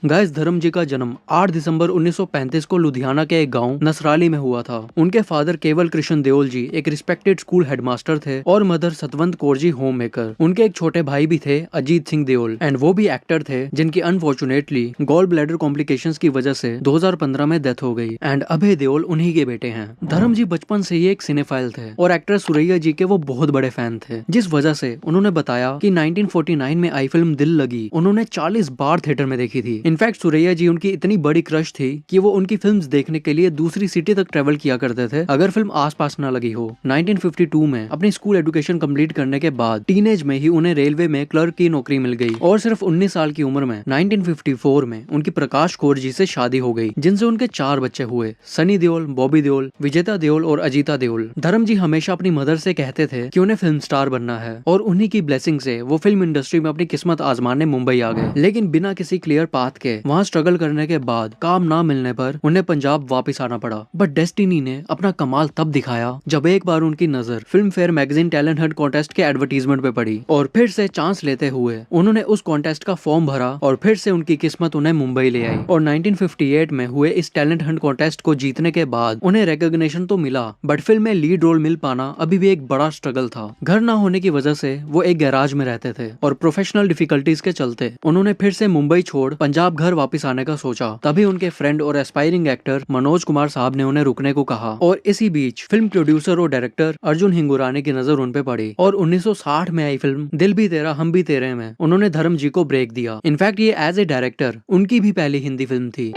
Guys, धर्म जी का जन्म 8 दिसंबर 1935 को लुधियाना के एक गांव नसराली में हुआ था। उनके फादर केवल कृष्ण देओल जी एक रिस्पेक्टेड स्कूल हेडमास्टर थे और mother Satwant Kaur ji home maker. उनके एक छोटे भाई भी थे, अजीत सिंह देओल, एंड वो भी एक्टर थे, जिनकी अनफॉर्चुनेटली गॉल ब्लैडर कॉम्प्लिकेशंस की वजह से 2015 में डेथ हो गई। एंड अभय देओल उन्हीं के बेटे हैं। धर्म जी बचपन से ही एक सिनेफाइल थे और एक्टर सुरैया जी के वो बहुत बड़े फैन थे, जिस वजह से उन्होंने बताया कि 1949 में आई फिल्म दिल लगी उन्होंने 40 बार थिएटर में देखी थी। इनफैक्ट सुरैया जी उनकी इतनी बड़ी क्रश थी कि वो उनकी फिल्म्स देखने के लिए दूसरी सिटी तक ट्रेवल किया करते थे अगर फिल्म आसपास न लगी हो। 1952 में अपनी स्कूल एजुकेशन कंप्लीट करने के बाद टीनेज में ही उन्हें रेलवे में क्लर्क की नौकरी मिल गई और सिर्फ 19 साल की उम्र में 1954 में उनकी प्रकाश कौर जी से शादी हो गई, जिनसे उनके 4 बच्चे हुए, सनी देओल, बॉबी देओल, विजेता देओल और अजीता देओल। धर्म जी हमेशा अपनी मदर से कहते थे कि उन्हें फिल्म स्टार बनना है और उन्हीं की ब्लेसिंग से वो फिल्म इंडस्ट्री में अपनी किस्मत आजमाने मुंबई आ गए, लेकिन बिना किसी क्लियर पाथ के वहाँ स्ट्रगल करने के बाद काम ना मिलने पर उन्हें पंजाब वापस आना पड़ा। बट डेस्टिनी ने अपना कमाल तब दिखाया जब एक बार उनकी नजर film fair magazine talent Hunt contest के एडवर्टीजमेंट पे पड़ी और फिर से चांस लेते हुए उन्होंने उस कॉन्टेस्ट का फॉर्म भरा और फिर से उनकी किस्मत उन्हें मुंबई ले आई। और 1958 में हुए इस टैलेंट हंट कॉन्टेस्ट को जीतने के बाद उन्हें रिकॉग्निशन तो मिला, बट फिल्म में लीड रोल मिल पाना अभी भी एक बड़ा स्ट्रगल था। घर ना होने की वजह से वो एक गैराज में रहते थे और प्रोफेशनल डिफिकल्टीज के चलते उन्होंने फिर से मुंबई छोड़ पंजाब घर वापस आने का सोचा। तभी उनके फ्रेंड और एस्पायरिंग एक्टर मनोज कुमार साहब ने उन्हें रुकने को कहा और इसी बीच फिल्म प्रोड्यूसर और डायरेक्टर अर्जुन हिंगुरानी की नजर उन पे पड़ी और 1960 में आई फिल्म दिल भी तेरा हम भी तेरे में उन्होंने धर्म जी को ब्रेक दिया। इनफैक्ट ये एज ए डायरेक्टर उनकी भी पहली हिंदी फिल्म थी।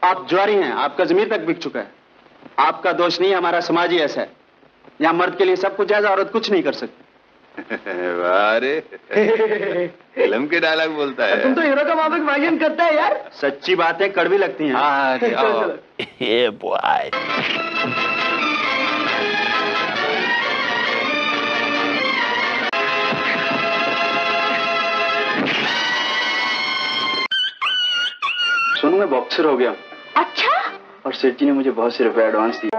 आप ज्वारी हैं, आपका जमीर तक बिक चुका है। आपका दोष नहीं, हमारा समाज ही ऐसा है। यहाँ मर्द के लिए सब कुछ है, औरत कुछ नहीं कर सकती। अरे फिल्म के डायलॉग बोलता है। तुम तो हीरो का माफिक वायन करता है यार। सच्ची बातें कड़वी लगती हैं। हाँ, ये बॉय। सुनो, मैं बॉक्सर हो गया। अच्छा? और सेठ जी ने मुझे बहुत से रुपए एडवांस दिए।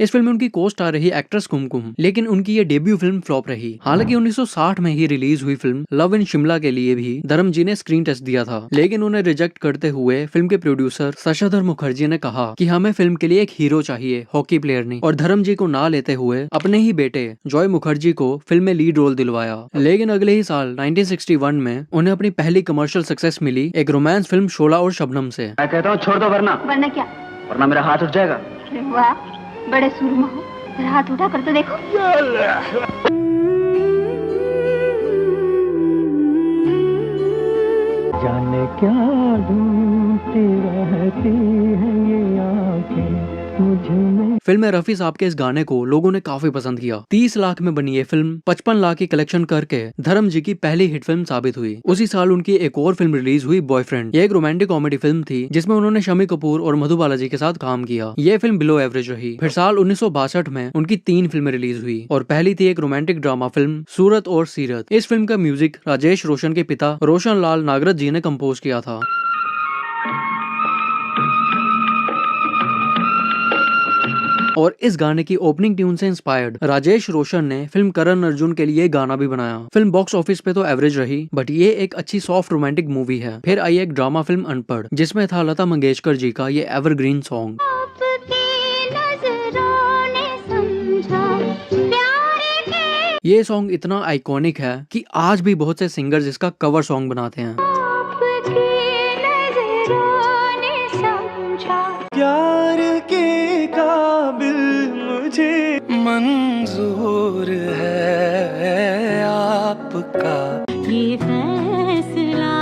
इस फिल्म में उनकी को स्टार रही एक्ट्रेस कुमकुम, लेकिन उनकी ये डेब्यू फिल्म फ्लॉप रही। हालांकि 1960 में ही रिलीज हुई फिल्म लव इन शिमला के लिए भी धर्म जी ने स्क्रीन टेस्ट दिया था, लेकिन उन्हें रिजेक्ट करते हुए फिल्म के प्रोड्यूसर शशधर मुखर्जी ने कहा कि हमें फिल्म के लिए एक हीरो चाहिए, हॉकी प्लेयर नहीं, और धर्म जी को ना लेते हुए अपने ही बेटे जॉय मुखर्जी को फिल्म में लीड रोल दिलवाया। लेकिन अगले ही साल 1961 में उन्हें अपनी पहली कमर्शियल सक्सेस मिली एक रोमांस फिल्म शोला और शबनम से। मैं कहता हूँ छोड़ दो, वरना क्या? वरना मेरा हाथ उठ जाएगा। अरे वाह, बड़े सूरमा हो। जरा हाथ उठा कर तो देखो। जाने क्या ढूंढती रहती है ये आंखें मुझ में। फिल्म में रफी साहब के इस गाने को लोगों ने काफी पसंद किया। 30 लाख में बनी ये फिल्म 55 लाख की कलेक्शन करके धर्म जी की पहली हिट फिल्म साबित हुई। उसी साल उनकी एक और फिल्म रिलीज हुई, बॉयफ्रेंड। ये एक रोमांटिक कॉमेडी फिल्म थी जिसमें उन्होंने शमी कपूर और मधु बालाजी के साथ काम किया। ये फिल्म बिलो एवरेज रही। फिर साल 1962 में उनकी 3 फिल्में रिलीज हुई और पहली थी एक रोमांटिक ड्रामा फिल्म सूरत और सीरत। इस फिल्म का म्यूजिक राजेश रोशन के पिता रोशन लाल नागरथ जी ने कंपोज किया था। और इस गाने की ओपनिंग ट्यून से इंस्पायर्ड राजेश रोशन ने फिल्म करण अर्जुन के लिए गाना भी बनाया। फिल्म बॉक्स ऑफिस पे तो एवरेज रही, बट ये एक अच्छी सॉफ्ट रोमांटिक मूवी है। फिर आई एक ड्रामा फिल्म अनपढ़, जिसमें था लता मंगेशकर जी का ये एवरग्रीन सॉन्ग। ये सॉन्ग इतना आइकॉनिक है कि आज भी बहुत से सिंगर्स इसका कवर सॉन्ग बनाते हैं। प्यार के काबिल मुझे मंजूर है आपका ये फैसला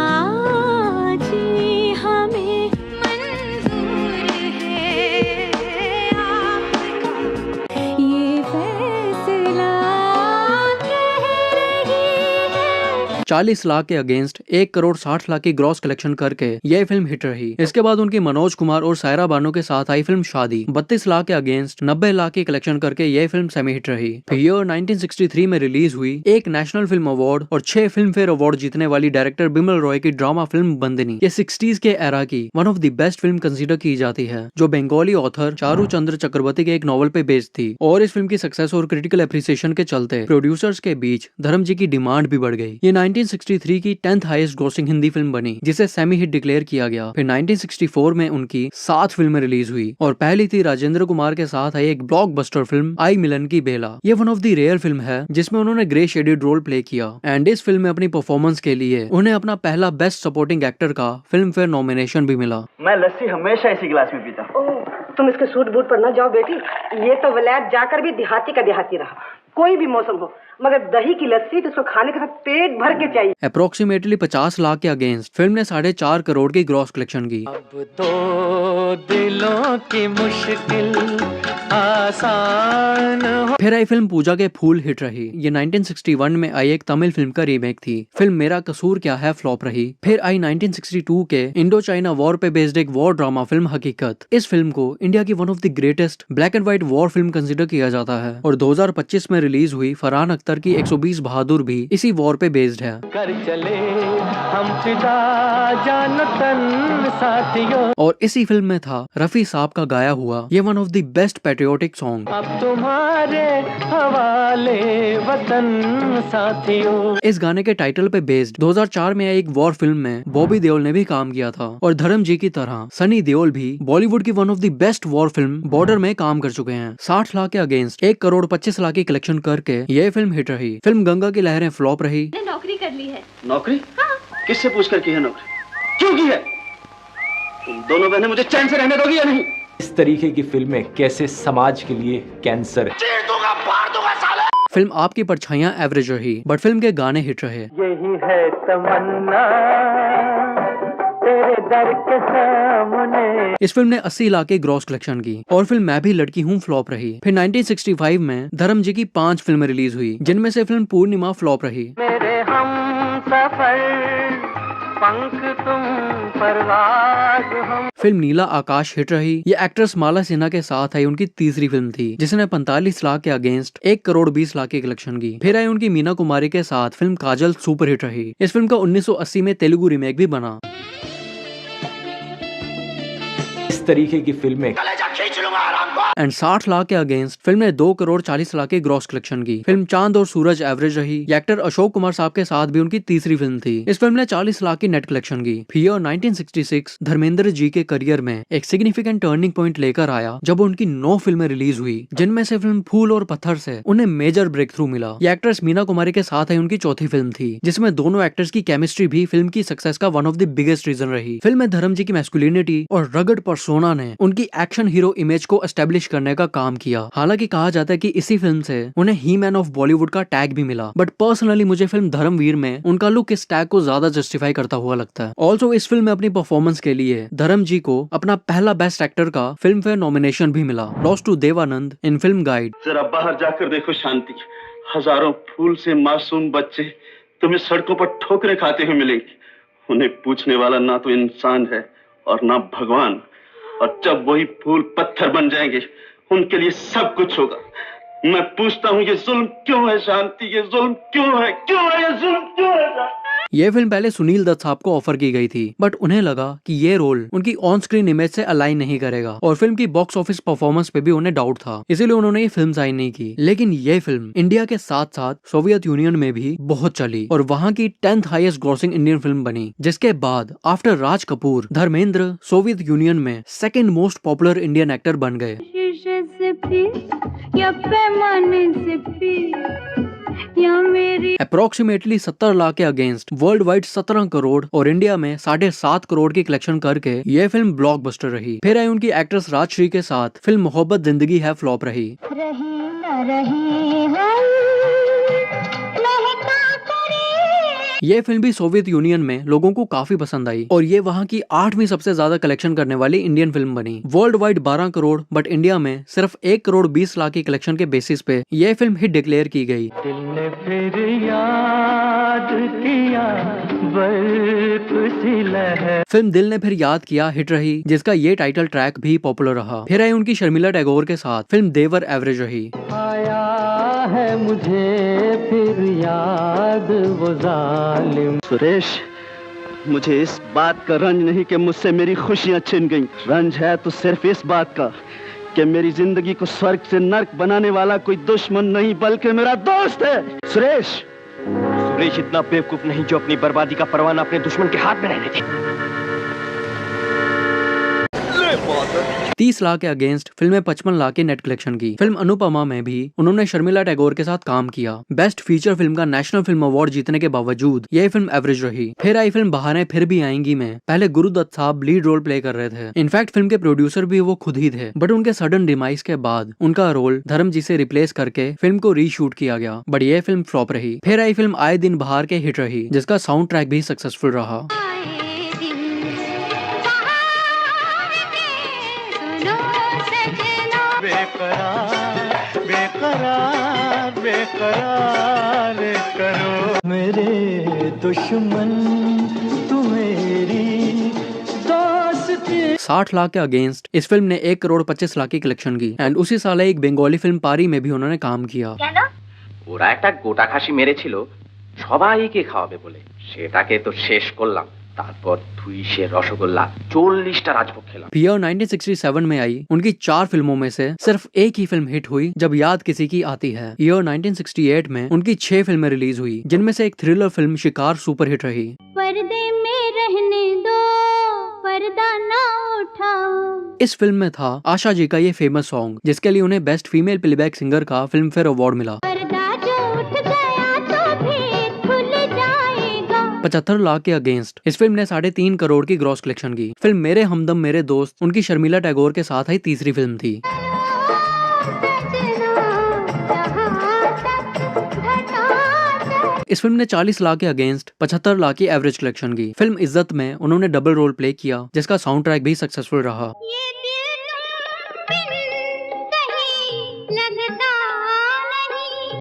जी हमें मंजूर है आपका। ये फैसला कह रही है 40 लाख के अगेंस्ट 1 करोड़ 60 लाख की ग्रॉस कलेक्शन करके यह फिल्म हिट रही। इसके बाद उनकी मनोज कुमार और सायरा बानो के साथ आई फिल्म शादी 32 लाख के अगेंस्ट 90 लाख की कलेक्शन करके यह फिल्म सेमी हिट रही। फिर ईयर 1963 में रिलीज हुई एक नेशनल फिल्म अवार्ड और 6 फिल्म फेयर अवार्ड जीतने वाली डायरेक्टर बिमल रॉय की ड्रामा फिल्म बंदनी ये 60s के एरा की one of the best film consider की जाती है, जो बंगाली ऑथर चारू चंद्र चक्रवर्ती के एक नॉवल पे बेस्ड थी। और इस फिल्म की सक्सेस और क्रिटिकल एप्रिसिएशन के चलते प्रोड्यूसर्स के बीच धर्म जी की डिमांड भी बढ़ गई। ये 1963 की 10th highest grossing Hindi film बनी, जिसे सेमी हिट डिक्लेयर किया गया। फिर 1964 में उनकी 7 फिल्में रिलीज हुई और पहली थी राजेंद्र कुमार के साथ आई एक ब्लॉकबस्टर फिल्म आई मिलन की बेला। ये one of the rare film है जिसमें उन्होंने ग्रे शेडेड रोल प्ले किया एंड इस फिल्म में अपनी परफॉर्मेंस के लिए उन्हें अपना पहला बेस्ट सपोर्टिंग एक्टर का फिल्म फेयर नॉमिनेशन भी मिला। मैं लस्सी हमेशा इसी गिलास में पीता। तुम इसके सूट बूट पर न जाओ बेटी, ये तो विलायत जाकर भी देहाती का देहाती रहा, कोई भी मौसम हो, मगर दही की लस्सी तो उसको खाने के साथ पेट भर के चाहिए। अप्रोक्सीमेटली 50 लाख के अगेंस्ट फिल्म ने 4.5 करोड़ की ग्रॉस कलेक्शन की। अब तो दिलों की मुश्किल आसान हो। फिर आई फिल्म पूजा के फूल हिट रही। ये 1961 में आई एक तमिल फिल्म का रीमेक थी। फिल्म मेरा कसूर क्या है फ्लॉप रही। फिर आई 1962 के इंडो चाइना वॉर पे बेस्ड एक वॉर ड्रामा फिल्म हकीकत। इस फिल्म को इंडिया की one of the greatest black and white war film consider किया जाता है और 2025 में रिलीज हुई फरहान अख्तर की 120 बहादुर भी इसी वॉर पे बेस्ड है। कर चले हम फिदा जान तन साथियों। और इसी फिल्म में था रफी साहब का गाया हुआ ये one of the best patriotic song. अब तुम्हारे हवाले वतन साथियों। इस गाने के टाइटल पे बेस्ड 2004 में आई एक वॉर फिल्म में बॉबी देओल ने भी काम किया था और धर्म जी की तरह सनी देओल भी बॉलीवुड की one of the best war film border में काम कर चुके हैं। 60 लाख के अगेंस्ट 1 करोड़ 25 लाख की कलेक्शन करके ये फिल्म हिट रही। फिल्म गंगा की लहरें फ्लॉप रही। नौकरी कर ली है। नौकरी? किससे पूछ कर की है नौकरी? क्यों की है? तुम दोनों बहनें मुझे चैन से रहने दोगी या नहीं? इस तरीके की फिल्में कैसे समाज के लिए कैंसर है। फिल्म आपकी परछाइयां एवरेज रही बट फिल्म के गाने हिट रहे। यही है तमन्ना तेरे दर के सामने। इस फिल्म ने 80 लाख की ग्रॉस कलेक्शन की और फिल्म मैं भी लड़की हूँ फ्लॉप रही। फिर 1965 में धर्म जी की 5 फिल्में रिलीज हुई जिनमें से फिल्म पूर्णिमा फ्लॉप रही। मेरे हम सफर पंख तुम परवाज़ हम। फिल्म नीला आकाश हिट रही। ये एक्ट्रेस माला सिन्हा के साथ आई उनकी तीसरी फिल्म थी जिसने 45 लाख के अगेंस्ट 1 करोड़ 20 लाख की कलेक्शन की। फिर आई उनकी मीना कुमारी के साथ फिल्म काजल सुपर हिट रही। इस फिल्म का 1980 में तेलुगु रीमेक भी बना। इस तरीके की फिल्में एंड 60 लाख के अगेंस्ट फिल्म ने 2 करोड़ 40 लाख की ग्रॉस कलेक्शन की। फिल्म चांद और सूरज एवरेज रही। एक्टर अशोक कुमार साहब के साथ भी उनकी तीसरी फिल्म थी। इस फिल्म ने 40 लाख की नेट कलेक्शन की। फिर 1966 धर्मेंद्र जी के करियर में एक सिग्निफिकेंट टर्निंग पॉइंट लेकर आया जब उनकी 9 फिल्में रिलीज हुई जिनमें से फिल्म फूल और पत्थर से उन्हें मेजर ब्रेक थ्रू मिला। ये एक्ट्रेस मीना कुमारी के साथ आई उनकी चौथी फिल्म थी जिसमें दोनों एक्टर्स की केमिस्ट्री भी फिल्म की सक्सेस का one of the biggest reason रही। फिल्म में धर्म जी की मैस्कुलिनिटी और रगड पर्सोना ने उनकी एक्शन हीरो इमेज को एस्टेब्लिश करने का काम किया। हालांकि कहा जाता है कि इसी फिल्म से उन्हें ही मैन ऑफ बॉलीवुड का टैग भी मिला बट पर्सनली मुझे फिल्म धर्मवीर में उनका लुक इस टैग को ज्यादा जस्टिफाई करता हुआ लगता है। ऑल्सो इस फिल्म में अपनी परफॉर्मेंस के लिए धर्म जी को अपना पहला बेस्ट एक्टर का फिल्म फेयर नॉमिनेशन भी मिला। Lost to Dev Anand in film Guide. जरा बाहर जाकर देखो शांति, हजारों फूल से मासूम बच्चे तुम्हें सड़कों पर ठोकरें खाते हुए मिलेंगे। उन्हें पूछने वाला ना तो इंसान है और ना भगवान, और जब वही फूल पत्थर बन जाएंगे उनके लिए सब कुछ होगा। मैं पूछता हूँ ये जुल्म क्यों है शांति? ये जुल्म क्यों है? क्यों है ये जुल्म क्यों है? ये फिल्म पहले सुनील दत्त साहब को ऑफर की गई थी बट उन्हें लगा कि ये रोल उनकी ऑन स्क्रीन इमेज से अलाइन नहीं करेगा और फिल्म की बॉक्स ऑफिस परफॉर्मेंस पे भी उन्हें डाउट था, इसीलिए उन्होंने ये फिल्म साइन नहीं की। लेकिन ये फिल्म इंडिया के साथ साथ सोवियत यूनियन में भी बहुत चली और वहाँ की 10th highest grossing Indian film बनी, जिसके बाद after Raj Kapoor Dharmendra Soviet union में second most popular Indian actor बन गए। अप्रोक्सीमेटली 70 लाख के अगेंस्ट वर्ल्ड वाइड 17 करोड़ और इंडिया में 7.5 करोड़ की कलेक्शन करके ये फिल्म ब्लॉकबस्टर रही। फिर आई उनकी एक्ट्रेस राजश्री के साथ फिल्म मोहब्बत जिंदगी है फ्लॉप रही। ये फिल्म भी सोवियत यूनियन में लोगों को काफी पसंद आई और ये वहाँ की 8वीं सबसे ज्यादा कलेक्शन करने वाली इंडियन फिल्म बनी। World wide 12 crore but India में सिर्फ 1 करोड़ 20 लाख की कलेक्शन के बेसिस पे ये फिल्म हिट डिक्लेयर की गई। दिल ने फिर याद किया बर्फ सी लहर। फिल्म दिल ने फिर याद किया हिट रही, जिसका ये टाइटल ट्रैक भी पॉपुलर रहा। फिर आई उनकी शर्मिला टैगोर के साथ फिल्म देवर एवरेज रही। आया है मुझे फिर याद वो जालिम। सुरेश, मुझे इस बात का रंज नहीं कि मुझसे मेरी खुशियां छिन गईं। रंज है तो सिर्फ इस बात का कि मेरी जिंदगी को स्वर्ग से नर्क बनाने वाला कोई दुश्मन नहीं बल्कि मेरा दोस्त है। सुरेश इतना बेवकूफ नहीं जो अपनी बर्बादी का परवाना अपने दुश्मन के हाथ में रहने दे। 30 लाख के अगेंस्ट फिल्म में 55 लाख के नेट कलेक्शन की। फिल्म अनुपमा में भी उन्होंने शर्मिला टैगोर के साथ काम किया। बेस्ट फीचर फिल्म का नेशनल फिल्म अवार्ड जीतने के बावजूद यह फिल्म एवरेज रही। फिर आई फिल्म बहारें फिर भी आएंगी में पहले गुरुदत्त साहब लीड रोल प्ले कर रहे थे। इनफैक्ट फिल्म के प्रोड्यूसर भी वो खुद ही थे, बट उनके सडन डिमाइस के बाद उनका रोल धर्मजी से रिप्लेस करके फिल्म को रीशूट किया गया, बट ये फिल्म फ्लॉप रही। फिर आई फिल्म आए दिन बहार के हिट रही, जिसका साउंड ट्रैक भी सक्सेसफुल रहा। बेकरार करो मेरे दुश्मन तू मेरी दोस्ती। 60 लाख के अगेंस्ट इस फिल्म ने 1 करोड़ 25 लाख की कलेक्शन की। एंड उसी साल एक बंगाली फिल्म पारी में भी उन्होंने काम किया। ওরা একটা গোটা খাসি মেরেছিল সবাইকে খাওয়াবে বলে, সেটাকে তো শেষ করলাম। তারপর 200 রসগোল্লা 40টা রাজভোগ খেলাম। ईयर 1967 में आई उनकी 4 फिल्मों में से सिर्फ एक ही फिल्म हिट हुई, जब याद किसी की आती है। ईयर 1968 में उनकी 6 फिल्में रिलीज हुई, जिनमें से एक थ्रिलर फिल्म शिकार सुपर हिट रही। पर्दे में रहने दो, पर्दा ना उठाओ। इस फिल्म में था आशा जी का ये फेमस सॉन्ग, जिसके लिए उन्हें बेस्ट फीमेल प्लेबैक सिंगर का फिल्म फेयर अवार्ड मिला। 75 लाख के अगेंस्ट इस फिल्म ने 3.5 करोड़ की ग्रॉस कलेक्शन की। फिल्म मेरे हमदम मेरे दोस्त उनकी शर्मिला टैगोर के साथ आई तीसरी फिल्म थी। इस फिल्म ने 40 लाख के अगेंस्ट 75 लाख की एवरेज कलेक्शन की। फिल्म इज्जत में उन्होंने डबल रोल प्ले किया, जिसका साउंड ट्रैक भी सक्सेसफुल रहा।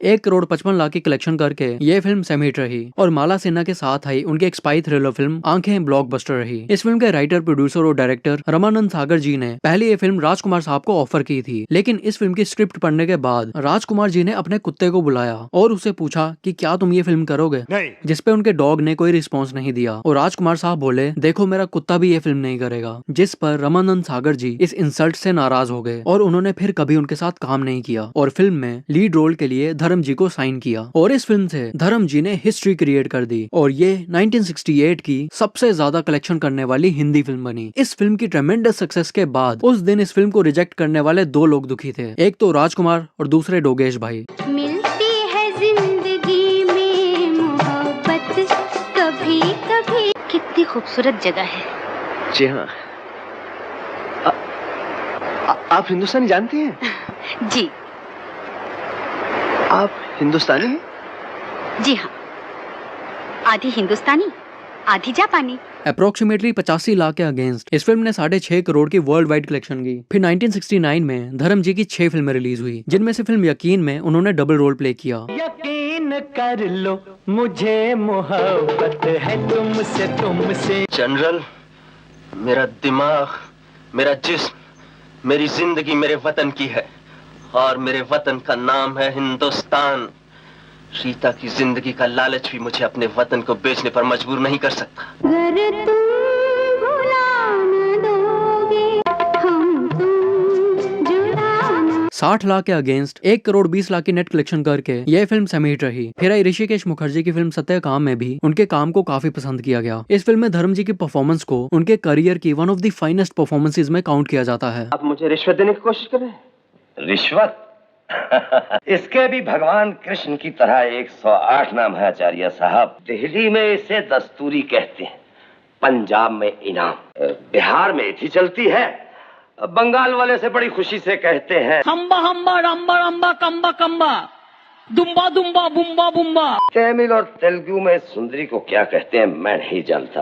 1 करोड़ 55 लाख की कलेक्शन करके ये फिल्म सेमी हिट रही और माला सिन्हा के साथ आई उनकी एक स्पाई थ्रिलर फिल्म आंखें ब्लॉकबस्टर रही। इस फिल्म के राइटर, प्रोड्यूसर और डायरेक्टर रमानंद सागर जी ने पहले ये फिल्म राजकुमार साहब को ऑफर की थी, लेकिन इस फिल्म की स्क्रिप्ट पढ़ने के बाद राजकुमार जी ने अपने कुत्ते को बुलाया और उसे पूछा कि क्या तुम ये फिल्म करोगे, जिसपे उनके डॉग ने कोई रिस्पॉन्स नहीं दिया और राजकुमार साहब बोले देखो मेरा कुत्ता भी ये फिल्म नहीं करेगा, जिस पर रमानंद सागर जी इस इंसल्ट से नाराज हो गए और उन्होंने फिर कभी उनके साथ काम नहीं किया और फिल्म में लीड रोल के लिए धर्म जी को साइन किया और इस फिल्म से धर्म जी ने हिस्ट्री क्रिएट कर दी और ये 1968 की सबसे ज्यादा कलेक्शन करने वाली हिंदी फिल्म बनी। इस फिल्म की ट्रेमेंडस सक्सेस के बाद उस दिन इस फिल्म को रिजेक्ट करने वाले 2 लोग दुखी थे, एक तो राजकुमार और दूसरे डोगेश भाई। मिलती है जिंदगी में मोहब्बत कभी कभी। कितनी खूबसूरत जगह है। जी हाँ। आप हिंदुस्तानी जानती हैं? जी। आप हिंदुस्तानी हैं? जी हाँ, आधी हिंदुस्तानी आधी जापानी। अप्रोक्सीमेटली 85 लाख के अगेंस्ट इस फिल्म ने 6.5 करोड़ की वर्ल्ड वाइड कलेक्शन की। फिर 1969 में धर्म जी की 6 फिल्में रिलीज हुई, जिनमें से फिल्म यकीन में उन्होंने डबल रोल प्ले किया। यकीन कर लो मुझे मोहब्बत है तुमसे। जनरल, मेरा दिमाग, मेरा जिस्म, मेरी जिंदगी मेरे वतन की है और मेरे वतन का नाम है हिंदुस्तान। रीता की जिंदगी का लालच भी मुझे अपने वतन को बेचने पर मजबूर नहीं कर सकता। अगर तुम भुला न दोगे, हम तुम जुदा न। 60 लाख के अगेंस्ट 1 करोड़ 20 लाख की नेट कलेक्शन करके यह फिल्म सेमी हिट रही। फिर आई ऋषिकेश मुखर्जी की फिल्म सत्यकाम में भी उनके काम को काफी पसंद किया गया। इस फिल्म में धर्म जी की परफॉर्मेंस को उनके करियर की one of the finest performances में काउंट किया जाता है। आप मुझे रिश्वत देने की कोशिश कर रहे हैं? रिश्वत? इसके भी भगवान कृष्ण की तरह 108 नाम है आचार्य साहब। दिल्ली में इसे दस्तूरी कहते हैं, पंजाब में इनाम, बिहार में इथी चलती है, बंगाल वाले से बड़ी खुशी से कहते हैं हम्बा हम्बा रम्बा रम्बा कम्बा कम्बा। दुम्बा दुम्बा बुम्बा बुम्बा। तमिल और तेलुगु में सुंदरी को क्या कहते हैं मैं नहीं जानता।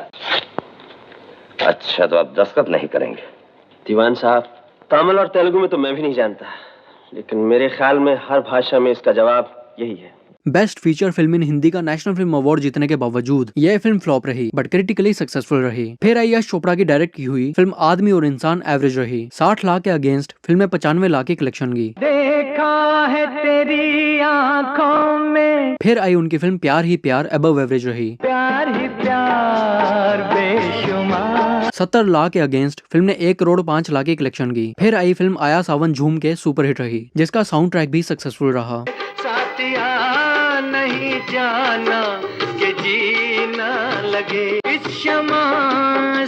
अच्छा तो आप दस्तखत नहीं करेंगे? दीवान साहब, तमिल और तेलुगु में तो मैं भी नहीं जानता, लेकिन मेरे ख्याल में हर भाषा में इसका जवाब यही है। Best feature film in Hindi का नेशनल फिल्म अवार्ड जीतने के बावजूद यह फिल्म फ्लॉप रही, बट क्रिटिकली सक्सेसफुल रही। फिर आई यश चोपड़ा की डायरेक्ट की हुई फिल्म आदमी और इंसान एवरेज रही। 60 लाख के अगेंस्ट फिल्म ने 95 लाख की कलेक्शन की। देखा है तेरी आंखों में फिर आई उनकी फिल्म प्यार ही प्यार अबव एवरेज रही। प्यार ही प्यार बेशुमार। 70 लाख के अगेंस्ट फिल्म ने 1 करोड़ 5 लाख की कलेक्शन की। फिर आई फिल्म आया सावन झूम के सुपरहिट रही, जिसका साउंड ट्रैक भी सक्सेसफुल रहा। साथिया नहीं जाना कि जीना लगे इस शमा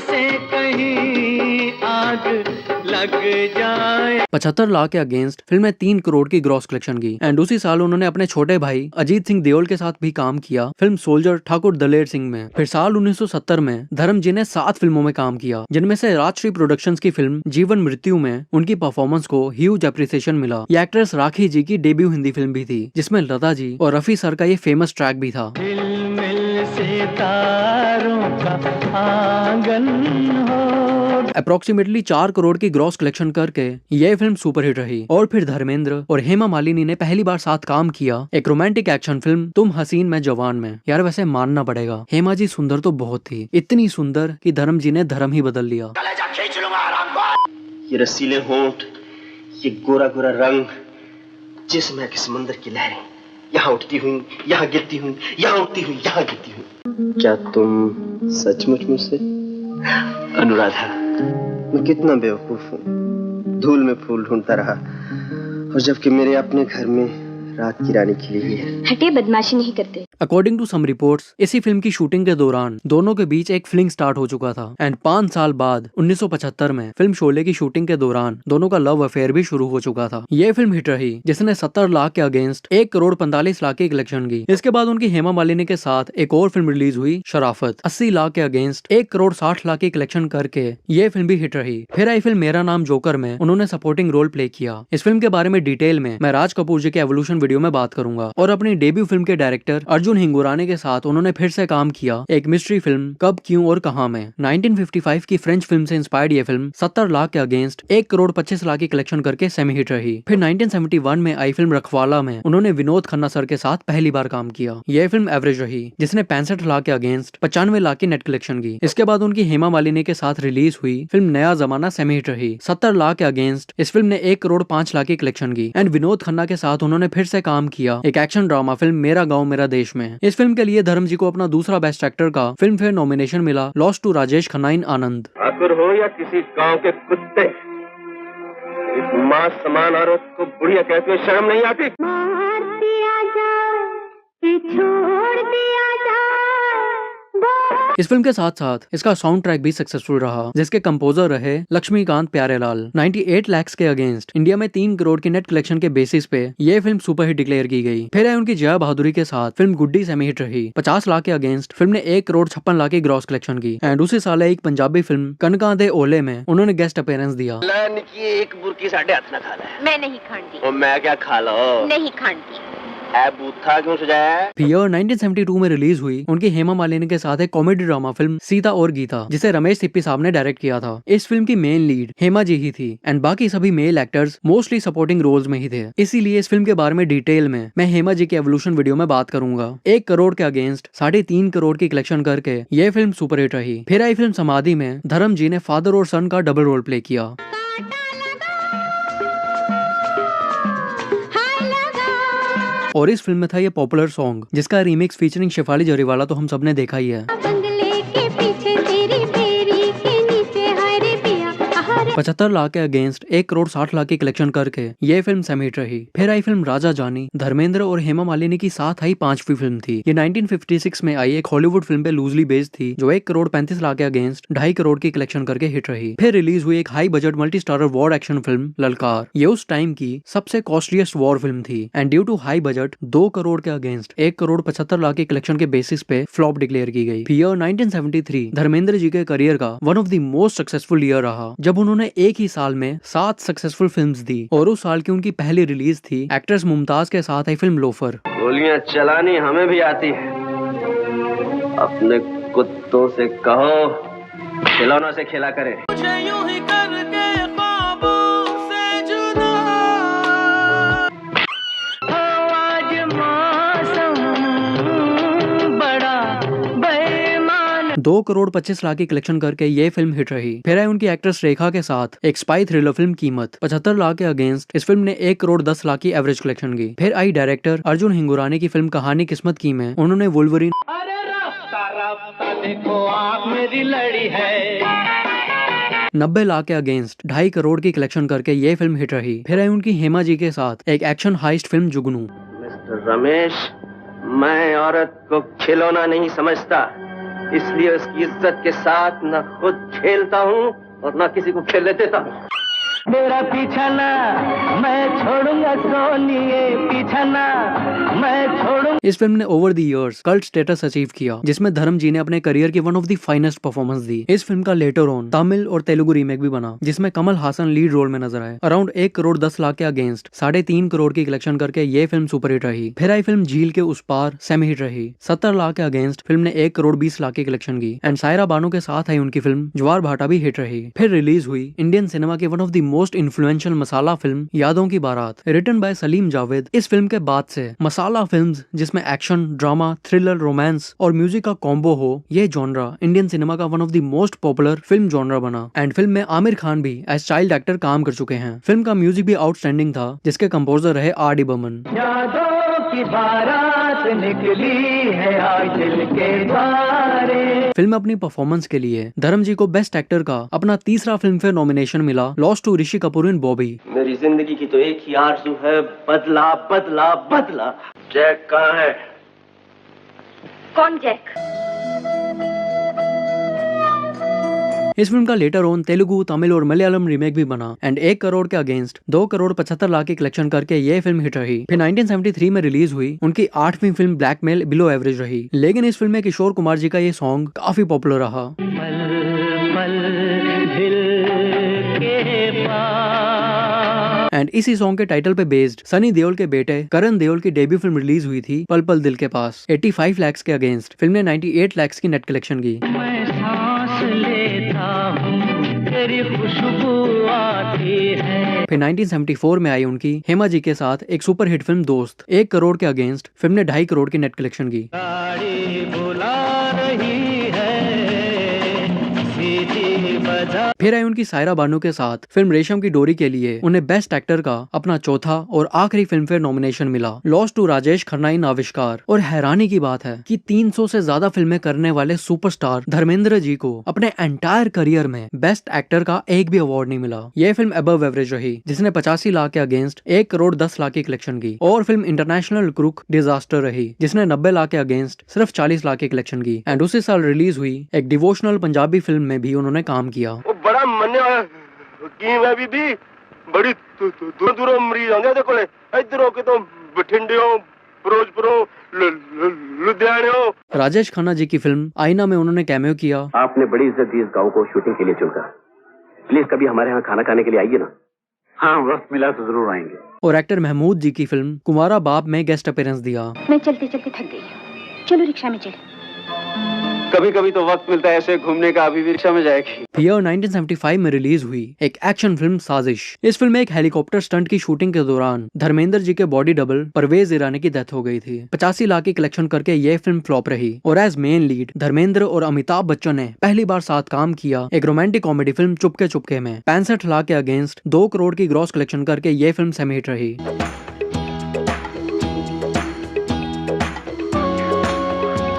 से कहीं आग लग जाए। 75 लाख के अगेंस्ट फिल्म ने 3 करोड़ की ग्रॉस कलेक्शन की। एंड उसी साल उन्होंने अपने छोटे भाई अजीत सिंह देओल के साथ भी काम किया फिल्म सोल्जर ठाकुर दलेर सिंह में। फिर साल 1970 में धर्म जी ने 7 फिल्मों में काम किया, जिनमें से राजश्री प्रोडक्शंस की फिल्म जीवन मृत्यु में उनकी परफॉर्मेंस को ह्यूज अप्रिसिएशन मिला। ये एक्ट्रेस राखी जी की डेब्यू हिंदी फिल्म भी थी, जिसमें लता जी और रफी सर का ये फेमस ट्रैक भी था। सितारों का आंगन हो। अप्रोक्सीमेटली 4 करोड़ की ग्रॉस कलेक्शन करके यह फिल्म सुपरहिट रही। और फिर धर्मेंद्र और हेमा मालिनी ने पहली बार साथ काम किया एक रोमांटिक एक्शन फिल्म तुम हसीन मैं जवान में। यार वैसे मानना पड़ेगा, हेमा जी सुंदर तो बहुत थी, इतनी सुंदर कि धर्म जी ने धर्म ही बदल लिया। ये रसीले होंठ, ये गोरा गोरा रंग, जिस्म है कि समंदर की लहरें, यहाँ उठती हुई, यहाँ गिरती हुई, यहाँ उठती हुई, यहाँ गिरती हुई। क्या तुम सचमुच मुझसे? अनुराधा, मैं कितना बेवकूफ हूँ, धूल में फूल ढूंढता रहा, और जबकि मेरे अपने घर में रात की रानी खिली हुई है। हटे, बदमाशी नहीं करते। अकॉर्डिंग टू सम रिपोर्ट्स इसी फिल्म की शूटिंग के दौरान दोनों के बीच एक फ्लिंग स्टार्ट हो चुका था। एंड 5 साल बाद 1975 में फिल्म शोले की शूटिंग के दौरान दोनों का लव अफेयर भी शुरू हो चुका था। ये फिल्म हिट रही, जिसने 70 लाख के अगेंस्ट 1 करोड़ 45 लाख की कलेक्शन की। इसके बाद उनकी हेमा मालिनी के साथ एक और फिल्म रिलीज हुई शराफत, 80 लाख के अगेंस्ट 1 करोड़ 60 लाख की कलेक्शन करके ये फिल्म भी हिट रही। फिर आई फिल्म मेरा नाम जोकर में उन्होंने सपोर्टिंग रोल प्ले किया। इस फिल्म के बारे में डिटेल में मैं राज कपूर जी के एवोल्यूशन वीडियो में बात करूंगा। और अपनी डेब्यू फिल्म के डायरेक्टर अर्जुन हिंगुराने के साथ उन्होंने फिर से काम किया एक मिस्ट्री फिल्म कब क्यों और कहां में। 1955 की फ्रेंच फिल्म से इंस्पायर्ड ये फिल्म 70 लाख के अगेंस्ट 1 करोड़ 25 लाख की कलेक्शन करके सेमी हिट रही। फिर 1971 में आई फिल्म रखवाला में उन्होंने विनोद खन्ना सर के साथ पहली बार काम किया। यह फिल्म एवरेज रही, जिसने 65 लाख के अगेंस्ट 95 लाख की नेट कलेक्शन की। इसके बाद उनकी हेमा मालिनी के साथ रिलीज हुई फिल्म नया जमाना सेमी हिट रही। 70 लाख के अगेंस्ट इस फिल्म ने 1 करोड़ 5 लाख की कलेक्शन की। एंड विनोद खन्ना के साथ उन्होंने फिर से काम किया एक एक्शन ड्रामा फिल्म मेरा गांव मेरा देश में। इस फिल्म के लिए धर्म जी को अपना दूसरा बेस्ट एक्टर का फिल्म फेयर नॉमिनेशन मिला, लॉस्ट टू राजेश खन्ना इन आनंद। ठाकुर हो या किसी गांव के कुत्ते, इस मां समान औरत को बुढ़िया कहते हुए शर्म नहीं आती? मार दिया जाए कि छोड़ दिया जाए। इस फिल्म के साथ साथ इसका साउंड ट्रैक भी सक्सेसफुल रहा, जिसके कंपोजर रहे लक्ष्मीकांत प्यारेलाल। 98 लाख के अगेंस्ट इंडिया में 3 करोड़ की नेट कलेक्शन के बेसिस पे ये फिल्म सुपरहिट डिक्लेयर की गई। फिर है उनकी जया बहादुरी के साथ फिल्म गुड्डी सेमी हिट रही। 50 लाख के अगेंस्ट फिल्म ने 1 करोड़ 56 लाख की ग्रॉस कलेक्शन की। एंड उसी साल एक पंजाबी फिल्म कनका दे ओले में उन्होंने गेस्ट अपीयरेंस दिया। एक बुरकी साढ़े हाथ ना खा ले। मैं नहीं खाती। और मैं क्या खा लो? नहीं खाती। बूथा क्यों सजाया? फिर 1972 में रिलीज हुई उनकी हेमा मालिनी के साथ एक कॉमेडी ड्रामा फिल्म सीता और गीता, जिसे रमेश सिप्पी साहब ने डायरेक्ट किया था। इस फिल्म की मेन लीड हेमा जी ही थी एंड बाकी सभी male actors mostly supporting roles में ही थे। इसीलिए इस फिल्म के बारे में डिटेल में मैं हेमा जी के एवोल्यूशन वीडियो में बात करूंगा। 1 करोड़ के अगेंस्ट 3.5 करोड़ की कलेक्शन करके ये फिल्म सुपरहिट रही। फिर आई फिल्म समाधि में धर्म जी ने फादर और सन का डबल रोल प्ले किया। और इस फिल्म में था ये पॉपुलर सॉन्ग, जिसका रीमिक्स फीचरिंग शेफाली जरीवाला तो हम सबने देखा ही है। 75 लाख के अगेंस्ट 1 करोड़ 60 लाख की कलेक्शन करके ये फिल्म सेमी हिट रही। फिर आई फिल्म राजा जानी, धर्मेंद्र और हेमा मालिनी की साथ आई 5वीं फिल्म थी। ये 1956 में आई एक हॉलीवुड फिल्म पे लूजली बेस्ड थी, जो 1 करोड़ 35 लाख के अगेंस्ट 2.5 करोड़ की कलेक्शन करके हिट रही। फिर रिलीज हुई एक high budget multi starrer war action film Lalkaar. ये उस टाइम की सबसे कॉस्टलीस्ट वॉर फिल्म थी and due to high budget 2 crore के अगेंस्ट 1 करोड़ 75 लाख की कलेक्शन के बेसिस पे फ्लॉप डिक्लेयर की गई। फिर 1973 धर्मेंद्र जी के करियर का one of the most successful year रहा, जब उन्होंने उन्होंने एक ही साल में 7 सक्सेसफुल फिल्म्स दी और उस साल की उनकी पहली रिलीज थी एक्ट्रेस मुमताज के साथ आई फिल्म लोफर। गोलियां चलानी हमें भी आती है। अपने कुत्तों से कहो खिलौनों से खेला करें। दो करोड़ 25 लाख की कलेक्शन करके ये फिल्म हिट रही। फिर आई उनकी एक्ट्रेस रेखा के साथ एक स्पाई थ्रिलर फिल्म कीमत 75 लाख के अगेंस्ट। इस फिल्म ने 1 करोड़ 10 लाख की एवरेज कलेक्शन की। फिर आई डायरेक्टर अर्जुन हिंगुरानी की फिल्म कहानी किस्मत की में उन्होंने वुल्वरीन देखो आप मेरी लड़ी है 90 लाख के अगेंस्ट 2.5 करोड़ की कलेक्शन करके ये फिल्म हिट रही। फिर आई उनकी हेमा जी के साथ एक एक्शन हाइस्ट फिल्म जुगनू। मिस्टर रमेश, मैं औरत को खिलौना नहीं समझता, इसलिए उसकी इज्जत के साथ न खुद खेलता हूँ और न किसी को खेलने देता हूँ। मेरा पीछा ना मैं छोड़ूंगा सोनिए, पीछा ना मैं छोड़ूंगा। इस फिल्म ने over the years cult status achieve किया, जिसमें धर्म जी ने अपने करियर की one of the finest performance दी। इस फिल्म का लेटर ऑन तमिल और तेलुगु रीमेक भी बना, जिसमें कमल हासन लीड रोल में नजर आए। अराउंड 1 करोड़ 10 लाख के अगेंस्ट 3.5 करोड़ की कलेक्शन करके ये फिल्म सुपरहिट रही। फिर आई फिल्म झील के उस पार सेमी हिट रही। 70 लाख के अगेंस्ट फिल्म ने 1 करोड़ 20 लाख की कलेक्शन की। एंड सायरा बानो के साथ आई उनकी फिल्म ज्वार भाटा भी हिट रही। फिर रिलीज हुई इंडियन सिनेमा की one of the most influential masala film यादों की बारात, रिटन बाय सलीम जावेद। इस फिल्म के बाद से मसाला फिल्म्स जिसमें एक्शन, ड्रामा, थ्रिलर, रोमांस और म्यूजिक का कॉम्बो हो, ये जॉनरा इंडियन सिनेमा का one of the most popular film genre बना। एंड फिल्म में आमिर खान भी एज चाइल्ड एक्टर काम कर चुके हैं। फिल्म का म्यूजिक भी आउटस्टैंडिंग था, जिसके कंपोजर रहे R.D. बर्मन। यादों की बारात निकली है आज दिल के द्वारे। फिल्म अपनी परफॉर्मेंस के लिए धर्म जी को बेस्ट एक्टर का अपना तीसरा फिल्म फेयर नॉमिनेशन मिला, लॉस्ट टू ऋषि कपूर इन बॉबी। मेरी जिंदगी की तो एक ही आरज़ू है, बदला बदला बदला। जैक कहाँ है? कौन जैक? इस फिल्म का लेटर ऑन तेलुगु, तमिल और मलयालम रीमेक भी बना। एंड 1 करोड़ के अगेंस्ट 2 करोड़ 75 लाख की कलेक्शन करके ये फिल्म हिट रही। फिर 1973 में रिलीज हुई उनकी 8वीं फिल्म ब्लैकमेल बिलो एवरेज रही। लेकिन इस फिल्म में किशोर कुमार जी का ये सॉन्ग काफी पॉपुलर रहा। पल पल दिल के पास। एंड इसी सॉन्ग के टाइटल पे बेस्ड सनी देओल के बेटे करण देओल की डेब्यू फिल्म रिलीज हुई थी पल पल दिल के पास। 85 लाख के अगेंस्ट फिल्म ने 98 लाख की नेट कलेक्शन की। मैं सांस लेता हूँ, तेरी खुशबू आती है। फिर 1974 में आई उनकी हेमा जी के साथ एक सुपर हिट फिल्म दोस्त। 1 करोड़ के अगेंस्ट फिल्म ने 2.5 करोड़ की नेट कलेक्शन की। गाड़ी बुला रही है, सीटी बजा। फिर आई उनकी सायरा बानो के साथ फिल्म रेशम की डोरी के लिए उन्हें बेस्ट एक्टर का अपना चौथा और आखिरी फिल्म फेयर नॉमिनेशन मिला, लॉस्ट टू राजेश खन्ना इन आविष्कार। और हैरानी की बात है कि 300 से ज्यादा फिल्में करने वाले सुपरस्टार धर्मेंद्र जी को अपने एंटायर करियर में बेस्ट एक्टर का एक भी अवार्ड नहीं मिला। यह फिल्म अबव एवरेज रही, जिसने 85 लाख के अगेंस्ट 1 करोड़ 10 लाख की कलेक्शन की। और फिल्म इंटरनेशनल क्रूक डिजास्टर रही, जिसने 90 लाख के अगेंस्ट सिर्फ 40 लाख की कलेक्शन की। एंड उसी साल रिलीज हुई एक डिवोशनल पंजाबी फिल्म में भी उन्होंने काम किया। वो बड़ा मन्ने हकीम है बीबी, बड़ी दूर दूर मरीज आंदे ओदे कोले, इधरों के तो बठिंडियों, फिरोजपुरों, लुधियाने। राजेश खन्ना जी की फिल्म आईना में उन्होंने कैमियो किया। आपने बड़ी इज्जत दी इस गांव को शूटिंग के लिए चुनकर। प्लीज कभी हमारे यहाँ खाना खाने के लिए आइए ना। हाँ, वक्त मिला तो जरूर आएंगे। और एक्टर महमूद जी की फिल्म कुमारा बाप में गेस्ट अपीयरेंस दिया। मैं चलते चलते थक गई हूँ, चलो रिक्शा में चले। कभी कभी तो वक्त मिलता है ऐसे घूमने का, अभी भी रिक्शा में जाएगी। ईयर 1975 में रिलीज हुई एक एक्शन फिल्म साजिश। इस फिल्म में एक हेलीकॉप्टर स्टंट की शूटिंग के दौरान धर्मेंद्र जी के बॉडी डबल परवेज ईरानी की डेथ हो गई थी। 85 लाख की कलेक्शन करके ये फिल्म फ्लॉप रही। और एज मेन लीड धर्मेंद्र और अमिताभ बच्चन ने पहली बार साथ काम किया एक romantic comedy film Chupke Chupke में। 65 लाख के अगेंस्ट 2 करोड़ की ग्रॉस कलेक्शन करके ये फिल्म सेमी हिट रही।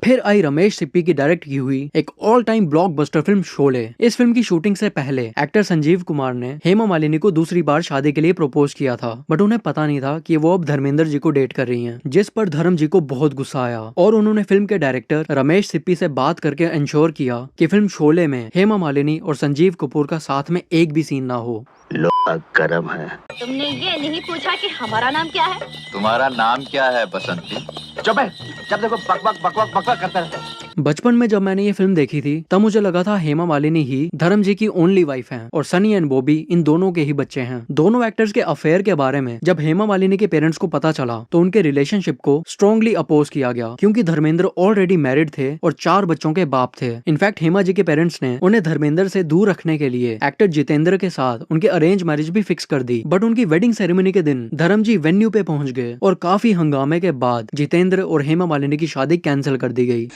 फिर आई रमेश सिप्पी की डायरेक्ट की हुई एक all time blockbuster film Sholay. इस फिल्म की शूटिंग से पहले एक्टर संजीव कुमार ने हेमा मालिनी को दूसरी बार शादी के लिए प्रपोज किया था, बट उन्हें पता नहीं था कि वो अब धर्मेंद्र जी को डेट कर रही हैं, जिस पर धर्म जी को बहुत गुस्सा आया और उन्होंने फिल्म के डायरेक्टर रमेश सिप्पी से बात करके इंश्योर किया कि फिल्म शोले में हेमा मालिनी और संजीव कपूर का साथ में एक भी सीन ना हो। लोहा गरम है। तुमने ये नहीं पूछा कि हमारा नाम क्या है? तुम्हारा नाम क्या है बसंती? चुप है, जब देखो बकवाक बकवाक बकवाक करता रहता है। बचपन में जब मैंने ये फिल्म देखी थी तब मुझे लगा था हेमा मालिनी ही धर्म जी की ओनली वाइफ हैं और सनी एंड बॉबी इन दोनों के ही बच्चे हैं। दोनों एक्टर्स के अफेयर के बारे में जब हेमा मालिनी के पेरेंट्स को पता चला तो उनके रिलेशनशिप को स्ट्रॉन्गली अपोज किया गया, क्योंकि धर्मेंद्र ऑलरेडी मैरिड थे और 4 बच्चों के बाप थे। इनफैक्ट हेमा जी के पेरेंट्स ने उन्हें धर्मेंद्र से दूर रखने के लिए एक्टर जितेंद्र के साथ उनके अरेंज मैरिज भी फिक्स कर दी। बट उनकी वेडिंग सेरेमनी के दिन धर्म जी वेन्यू पे पहुंच गए और काफी हंगामे के बाद जितेंद्र और हेमा मालिनी की शादी कैंसिल कर दी गई।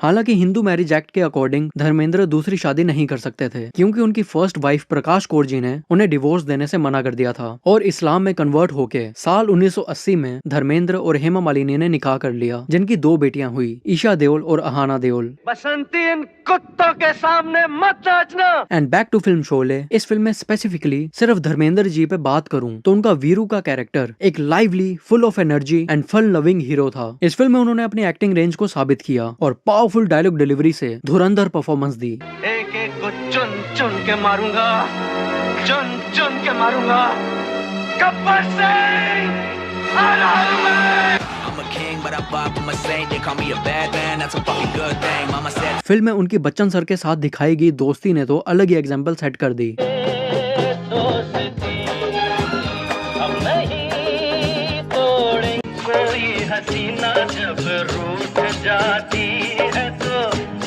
हालांकि हिंदू मैरिज एक्ट के अकॉर्डिंग धर्मेंद्र दूसरी शादी नहीं कर सकते थे, क्योंकि उनकी फर्स्ट वाइफ प्रकाश कौर जी ने उन्हें डिवोर्स देने से मना कर दिया था और इस्लाम में कन्वर्ट होके साल 1980 में धर्मेंद्र और हेमा मालिनी ने निकाह कर लिया, जिनकी 2 बेटियां हुई, ईशा देओल और अहाना देओल। बसंती इन कुत्तों के सामने मत नाचना। And back to film Sholay. इस फिल्म में स्पेसिफिकली सिर्फ धर्मेंद्र जी पे बात करूं तो उनका वीरू का कैरेक्टर एक lively, full of energy and fun loving hero था। इस फिल्म में उन्होंने अपनी एक्टिंग रेंज को साबित किया और पावरफुल डायलॉग डिलीवरी से धुरंधर परफॉर्मेंस दी। एक एक को चुन चुन के मारूंगा, चुन चुन के मारूंगा। गब्बर सिंह, हर हर मैं। फिल्म में उनकी बच्चन सर के साथ दिखाई गई दोस्ती ने तो अलग ही एग्जाम्पल सेट कर दी। हसीना जब रूठ जाती है तो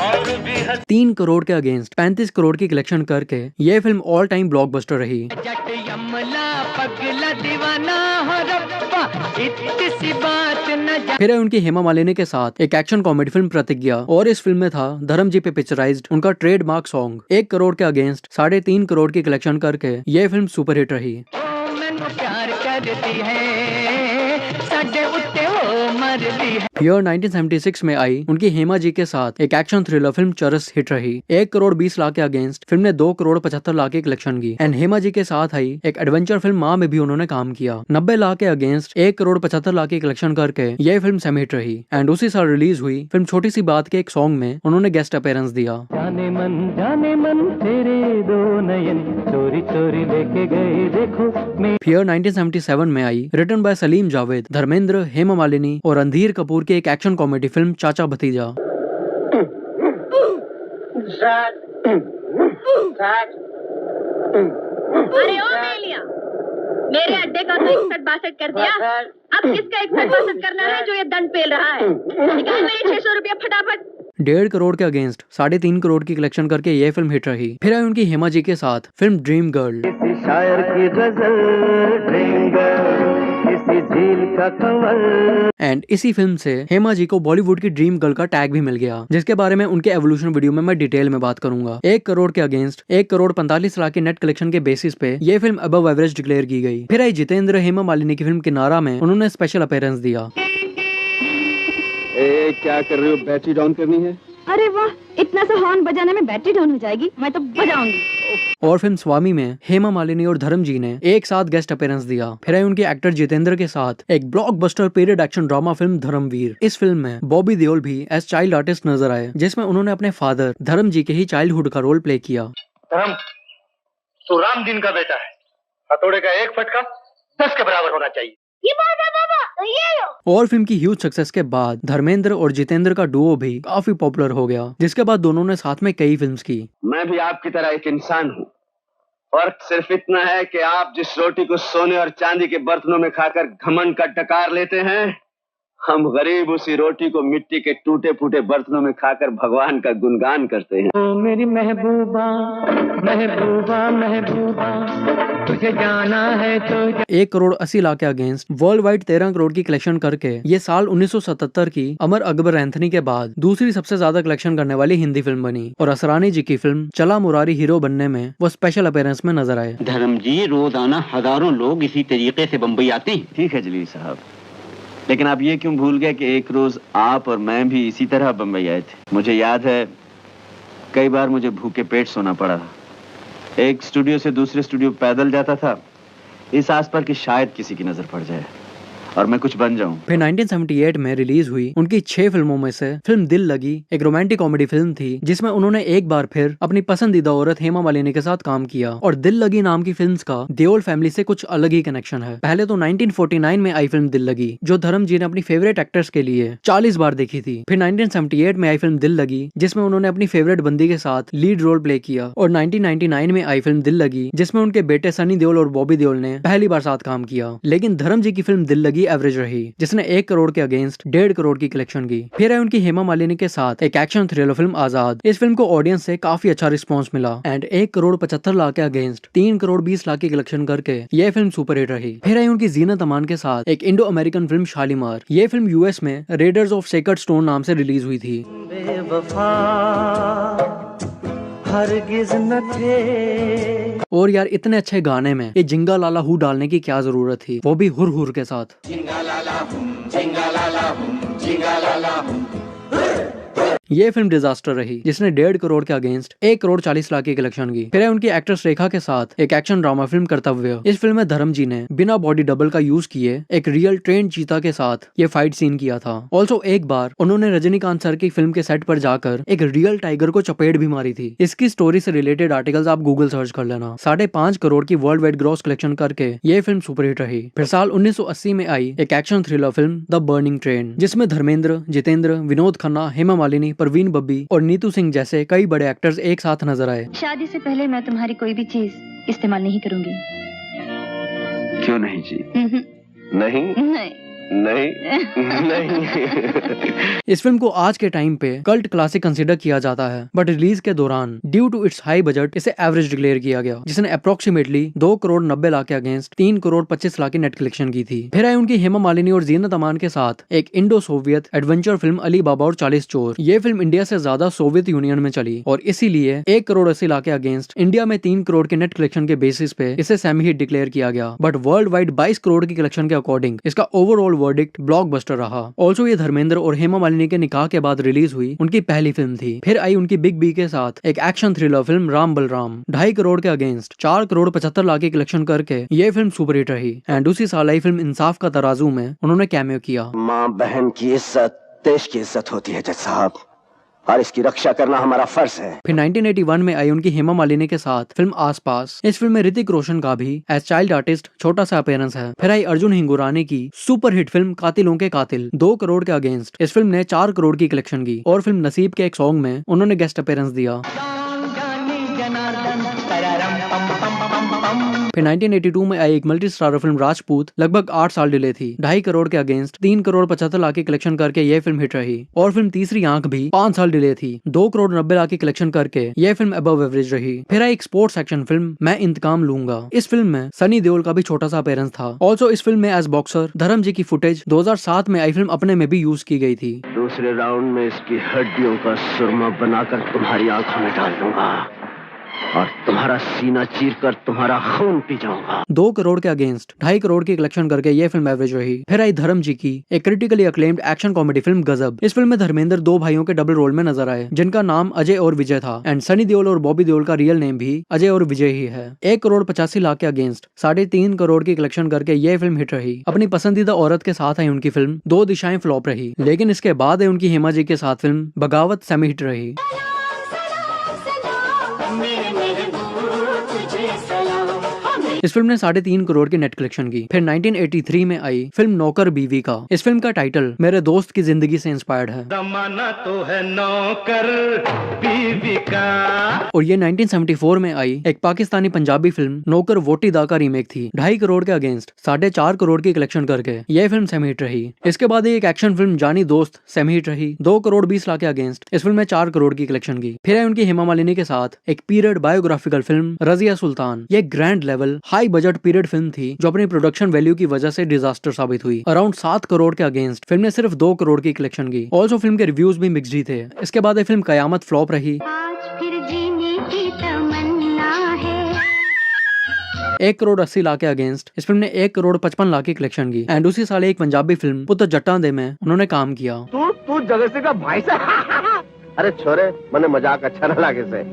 और भी 3 करोड़ के अगेंस्ट 35 करोड़ की कलेक्शन करके ये फिल्म ऑल टाइम ब्लॉकबस्टर रही। फिर है उनकी हेमा मालिनी के साथ एक एक्शन कॉमेडी फिल्म प्रतिज्ञा, और इस फिल्म में था धर्म जी पे पिक्चराइज्ड उनका ट्रेडमार्क सॉन्ग। 1 करोड़ के अगेंस्ट 3.5 करोड़ की कलेक्शन करके ये फिल्म सुपरहिट रही। ईयर 1976 में आई उनकी हेमा जी के साथ एक एक्शन थ्रिलर फिल्म चरस हिट रही। 1 करोड़ 20 लाख के अगेंस्ट फिल्म ने 2 करोड़ 75 लाख की कलेक्शन की। एंड हेमा जी के साथ आई एक एडवेंचर फिल्म माँ में भी उन्होंने काम किया। 90 लाख के अगेंस्ट 1 करोड़ 75 लाख की कलेक्शन करके यह फिल्म सेमी हिट रही। एंड उसी साल रिलीज हुई फिल्म छोटी सी बात के एक सॉन्ग में उन्होंने गेस्ट अपीयरेंस दिया। जाने मन तेरे 2 नयन चोरी चोरी लेके गए देखो। फिर 1977 में आई रिटन बाय सलीम जावेद, धर्मेंद्र, हेमा मालिनी और रणधीर कपूर की एक एक्शन कॉमेडी फिल्म चाचा भतीजा। अरे ओ मेलिया, मेरे अड्डे का तो 61-62 कर दिया, अब किसका 61-62 करना है जो ये दंड पेल रहा है? निकाल मेरे 600 रुपया फटाफट। 1.5 करोड़ के अगेंस्ट 3.5 करोड़ की कलेक्शन करके ये फिल्म हिट रही। फिर आई उनकी हेमा जी के साथ फिल्म ड्रीम गर्ल। शायर की गजल ड्रीम गर्ल, किसी झील का कंवल। एंड इसी फिल्म से हेमा जी को बॉलीवुड की ड्रीम गर्ल का टैग भी मिल गया, जिसके बारे में उनके एवोल्यूशन वीडियो में मैं डिटेल में बात करूंगा। 1 करोड़ के अगेंस्ट 1 करोड़ 45 लाख की नेट कलेक्शन के बेसिस पे ये फिल्म अबव एवरेज डिक्लेयर की गई। फिर आई जितेंद्र हेमा मालिनी की फिल्म किनारा में उन्होंने स्पेशल अपीयरेंस दिया। क्या कर रहे हो? बैटरी डाउन करनी है? अरे वाह, इतना सा हॉर्न बजाने में बैटरी डाउन हो जाएगी? मैं तो बजाऊंगी। और फिल्म स्वामी में हेमा मालिनी और धर्म जी ने एक साथ गेस्ट अपीयरेंस दिया। फिर आई उनके एक्टर जितेंद्र के साथ एक blockbuster period action drama film Dharam Veer. इस फिल्म में बॉबी देओल भी एज चाइल्ड आर्टिस्ट नजर आए, जिसमें उन्होंने अपने फादर धर्म जी के ही चाइल्डहुड का रोल प्ले किया। धर्म, तू राम दिन का बेटा है, हथौड़े का एक फटका 10 के बराबर होना चाहिए। ये बात है बाबा, ये लो। और फिल्म की ह्यूज सक्सेस के बाद धर्मेंद्र और जितेंद्र का डुओ भी काफी पॉपुलर हो गया, जिसके बाद दोनों ने साथ में कई फिल्म्स की। मैं भी आपकी तरह एक इंसान हूँ, फर्क सिर्फ इतना है कि आप जिस रोटी को सोने और चांदी के बर्तनों में खाकर घमंड का डकार लेते हैं, हम गरीब उसी रोटी को मिट्टी के टूटे फूटे बर्तनों में खाकर भगवान का गुणगान करते हैं। ओ मेरी महबूबा महबूबा महबूबा, तुझे जाना है तो 1 करोड़ 80 लाख के अगेंस्ट वर्ल्ड वाइड 13 करोड़ की कलेक्शन करके ये साल 1977 की अमर अकबर एंथनी के बाद दूसरी सबसे ज्यादा कलेक्शन करने वाली हिंदी फिल्म बनी। और असरानी जी की फिल्म चला मुरारी हीरो बनने में वो स्पेशल अपीयरेंस में नजर आए। धर्म जी, रोजाना हजारों लोग इसी तरीके से बम्बई आते हैं। ठीक है जलील साहब, लेकिन आप ये क्यों भूल गए कि एक रोज आप और मैं भी इसी तरह बम्बई आए थे। मुझे याद है कई बार मुझे भूखे पेट सोना पड़ा। एक स्टूडियो से दूसरे स्टूडियो पैदल जाता था, इस आस पर कि शायद किसी की नजर पड़ जाए। और मैं कुछ बन जाऊं। फिर 1978 में रिलीज हुई उनकी 6 फिल्मों में से फिल्म दिल लगी एक रोमांटिक कॉमेडी फिल्म थी, जिसमें उन्होंने एक बार फिर अपनी पसंदीदा औरत हेमा मालिनी के साथ काम किया। और दिल लगी नाम की फिल्म्स का देओल फैमिली से कुछ अलग ही कनेक्शन है। पहले तो 1949 में आई फिल्म दिल लगी, जो धर्म जी ने अपनी फेवरेट एक्टर्स के लिए 40 बार देखी थी। फिर 1978 में आई फिल्म दिल लगी, जिसमें उन्होंने अपनी फेवरेट बंदी के साथ लीड रोल प्ले किया। और 1999 में आई फिल्म दिल लगी, जिसमें उनके बेटे सनी देओल और बॉबी देओल ने पहली बार साथ काम किया। लेकिन धर्म जी की फिल्म दिल लगी एवरेज रही, जिसने 1 करोड़ के अगेंस्ट 1.5 करोड़ की कलेक्शन की। फिर है उनकी हेमा मालिनी के साथ एक एक्शन थ्रिलर फिल्म आजाद। इस फिल्म को ऑडियंस से काफी अच्छा रिस्पांस मिला एंड 1 करोड़ 75 लाख के अगेंस्ट 3 करोड़ 20 लाख की कलेक्शन करके यह फिल्म सुपरहिट रही। फिर है उनकी जीनत अमान के साथ एक इंडो अमेरिकन फिल्म शालीमार। ये फिल्म यूएस में रेडर्स ऑफ सेक्रेड स्टोन नाम से रिलीज हुई थी। हरगिज़ न थे। और यार इतने अच्छे गाने में ये जिंगा लाला हूँ डालने की क्या जरूरत थी, वो भी हुर हुर के साथ। जिंगा लाला हूँ, जिंगा लाला हूँ, जिंगा लाला हूँ। ये फिल्म डिजास्टर रही, जिसने 1.5 करोड़ के अगेंस्ट 1 करोड़ 40 लाख की कलेक्शन की। फिर है उनकी एक्ट्रेस रेखा के साथ एक एक्शन ड्रामा फिल्म कर्तव्य। इस फिल्म में धर्म जी ने बिना बॉडी डबल का यूज किए एक रियल ट्रेन चीता के साथ ये फाइट सीन किया था। ऑल्सो एक बार उन्होंने रजनीकांत सर की फिल्म के सेट पर जाकर एक रियल टाइगर को चपेट भी मारी थी। इसकी स्टोरी से रिलेटेड आर्टिकल्स आप गूगल सर्च कर लेना। 5.5 करोड़ की वर्ल्ड वाइड ग्रॉस कलेक्शन करके ये फिल्म सुपरहिट रही। फिर साल 1980 में आई एक action thriller film the burning train, जिसमें धर्मेंद्र, जितेंद्र, विनोद खन्ना, हेमा मालिनी, परवीन बब्बी और नीतू सिंह जैसे कई बड़े एक्टर्स एक साथ नजर आए। शादी से पहले मैं तुम्हारी कोई भी चीज इस्तेमाल नहीं करूंगी। क्यों नहीं जी? नहीं नहीं नहीं। इस फिल्म को आज के टाइम पे कल्ट क्लासिक कंसीडर किया जाता है, बट रिलीज के दौरान due to its high budget इसे एवरेज डिक्लेयर किया गया, जिसने अप्रोक्सीमेटली 2 करोड़ 90 लाख के अगेंस्ट 3 करोड़ 25 लाख की नेट कलेक्शन की थी। फिर आई उनकी हेमा मालिनी और जीनत अमान के साथ एक Indo Soviet adventure film Ali Baba और 40 चोर। ये फिल्म इंडिया से ज्यादा सोवियत यूनियन में चली और इसीलिए 1 करोड़ 80 लाख के अगेंस्ट इंडिया में 3 करोड़ के नेट कलेक्शन के बेसिस पे इसे सेमी हिट डिक्लेयर किया गया। बट वर्ल्ड वाइड 22 करोड़ की कलेक्शन के अकॉर्डिंग इसका ओवरऑल वर्डिक्ट ब्लॉकबस्टर रहा। ऑल्सो ये धर्मेंद्र और हेमा मालिनी के निकाह के बाद रिलीज हुई उनकी पहली फिल्म थी। फिर आई उनकी बिग बी के साथ एक action thriller film Ram Balram. 2.5 crore के अगेंस्ट 4 करोड़ 75 लाख की कलेक्शन करके ये फिल्म सुपरहिट रही। एंड उसी साल आई फिल्म इंसाफ का तराजू में उन्होंने कैमियो किया। माँ बहन की इज्जत देश की इज्जत होती है जज साहब, और इसकी रक्षा करना हमारा फर्ज है। फिर 1981 में आई उनकी हेमा मालिनी के साथ फिल्म आसपास। इस फिल्म में ऋतिक रोशन का भी एज चाइल्ड आर्टिस्ट छोटा सा अपीयरेंस है। फिर आई अर्जुन हिंगुरानी की सुपरहिट फिल्म कातिलों के कातिल। 2 करोड़ के अगेंस्ट इस फिल्म ने 4 करोड़ की कलेक्शन की और फिल्म नसीब के एक सॉन्ग में उन्होंने गेस्ट अपीयरेंस दिया। फिर 1982 में आई एक मल्टी स्टारर फिल्म राजपूत लगभग 8 साल डिले थी। 2.5 करोड़ के अगेंस्ट 3 करोड़ 75 लाख की कलेक्शन करके यह फिल्म हिट रही। और फिल्म तीसरी आंख भी 5 साल डिले थी। 2 करोड़ 90 लाख की कलेक्शन करके यह फिल्म अबव एवरेज रही। फिर आई एक स्पोर्ट्स एक्शन फिल्म मैं इंतकाम लूंगा। इस फिल्म में सनी देओल का भी छोटा सा अपीयरेंस था। ऑल्सो इस फिल्म में एज बॉक्सर धर्म जी की फुटेज 2007 में आई फिल्म अपने में भी यूज की गई थी। दूसरे राउंड में इसकी हड्डियों का सुरमा बनाकर तुम्हारी आंखों में डाल दूंगा और तुम्हारा सीना चीरकर तुम्हारा खून पी जाऊंगा। 2 करोड़ के अगेंस्ट 2.5 करोड़ की कलेक्शन करके यह फिल्म एवरेज रही। फिर आई धर्म जी की एक critically acclaimed action comedy film गजब। इस फिल्म में धर्मेंद्र 2 भाइयों के डबल रोल में नजर आए, जिनका नाम अजय और विजय था। एंड सनी देओल और बॉबी देओल का रियल नेम भी अजय और विजय ही है। 1 करोड़ 85 लाख के अगेंस्ट 3.5 करोड़ की कलेक्शन करके यह फिल्म हिट रही। अपनी पसंदीदा औरत के साथ आई उनकी फिल्म 2 दिशाएं फ्लॉप रही, लेकिन इसके बाद आई उनकी हेमा जी के साथ फिल्म बगावत सेमी हिट रही। इस फिल्म ने 3.5 करोड़ की नेट कलेक्शन की। फिर 1983 में आई फिल्म नौकर बीवी का। इस फिल्म का टाइटल मेरे दोस्त की जिंदगी से इंस्पायर्ड है। जमाना तो है नौकर बीवी का। और ये 1974 में आई एक पाकिस्तानी पंजाबी फिल्म नौकर वोटी दा का रीमेक थी। 2.5 करोड़ के अगेंस्ट 4.5 करोड़ की कलेक्शन करके यह फिल्म सेमी हिट रही। इसके बाद एक एक्शन फिल्म जानी दोस्त सेमी हिट रही। 2 करोड़ 20 लाख के अगेंस्ट इस फिल्म में 4 करोड़ की कलेक्शन की। फिर आई उनकी हेमा मालिनी के साथ एक period biographical film Razia Sultan. ये grand level high budget period film थी, जो अपनी प्रोडक्शन वैल्यू की वजह से डिजास्टर साबित हुई। अराउंड 7 करोड़ के अगेंस्ट फिल्म ने सिर्फ 2 करोड़ की कलेक्शन की। ऑल्सो फिल्म के रिव्यूज भी मिक्स्ड ही थे। इसके बाद ये फिल्म कयामत फ्लॉप रही। 1 करोड़ 80 लाख के अगेंस्ट इस फिल्म ने 1 करोड़ 55 लाख की कलेक्शन की। एंड उसी साल एक पंजाबी फिल्म पुत्र जट्टां दे में उन्होंने काम किया। तू जगत सिंह का भाई से अरे छोरे मने मजाक अच्छा ना लागे से।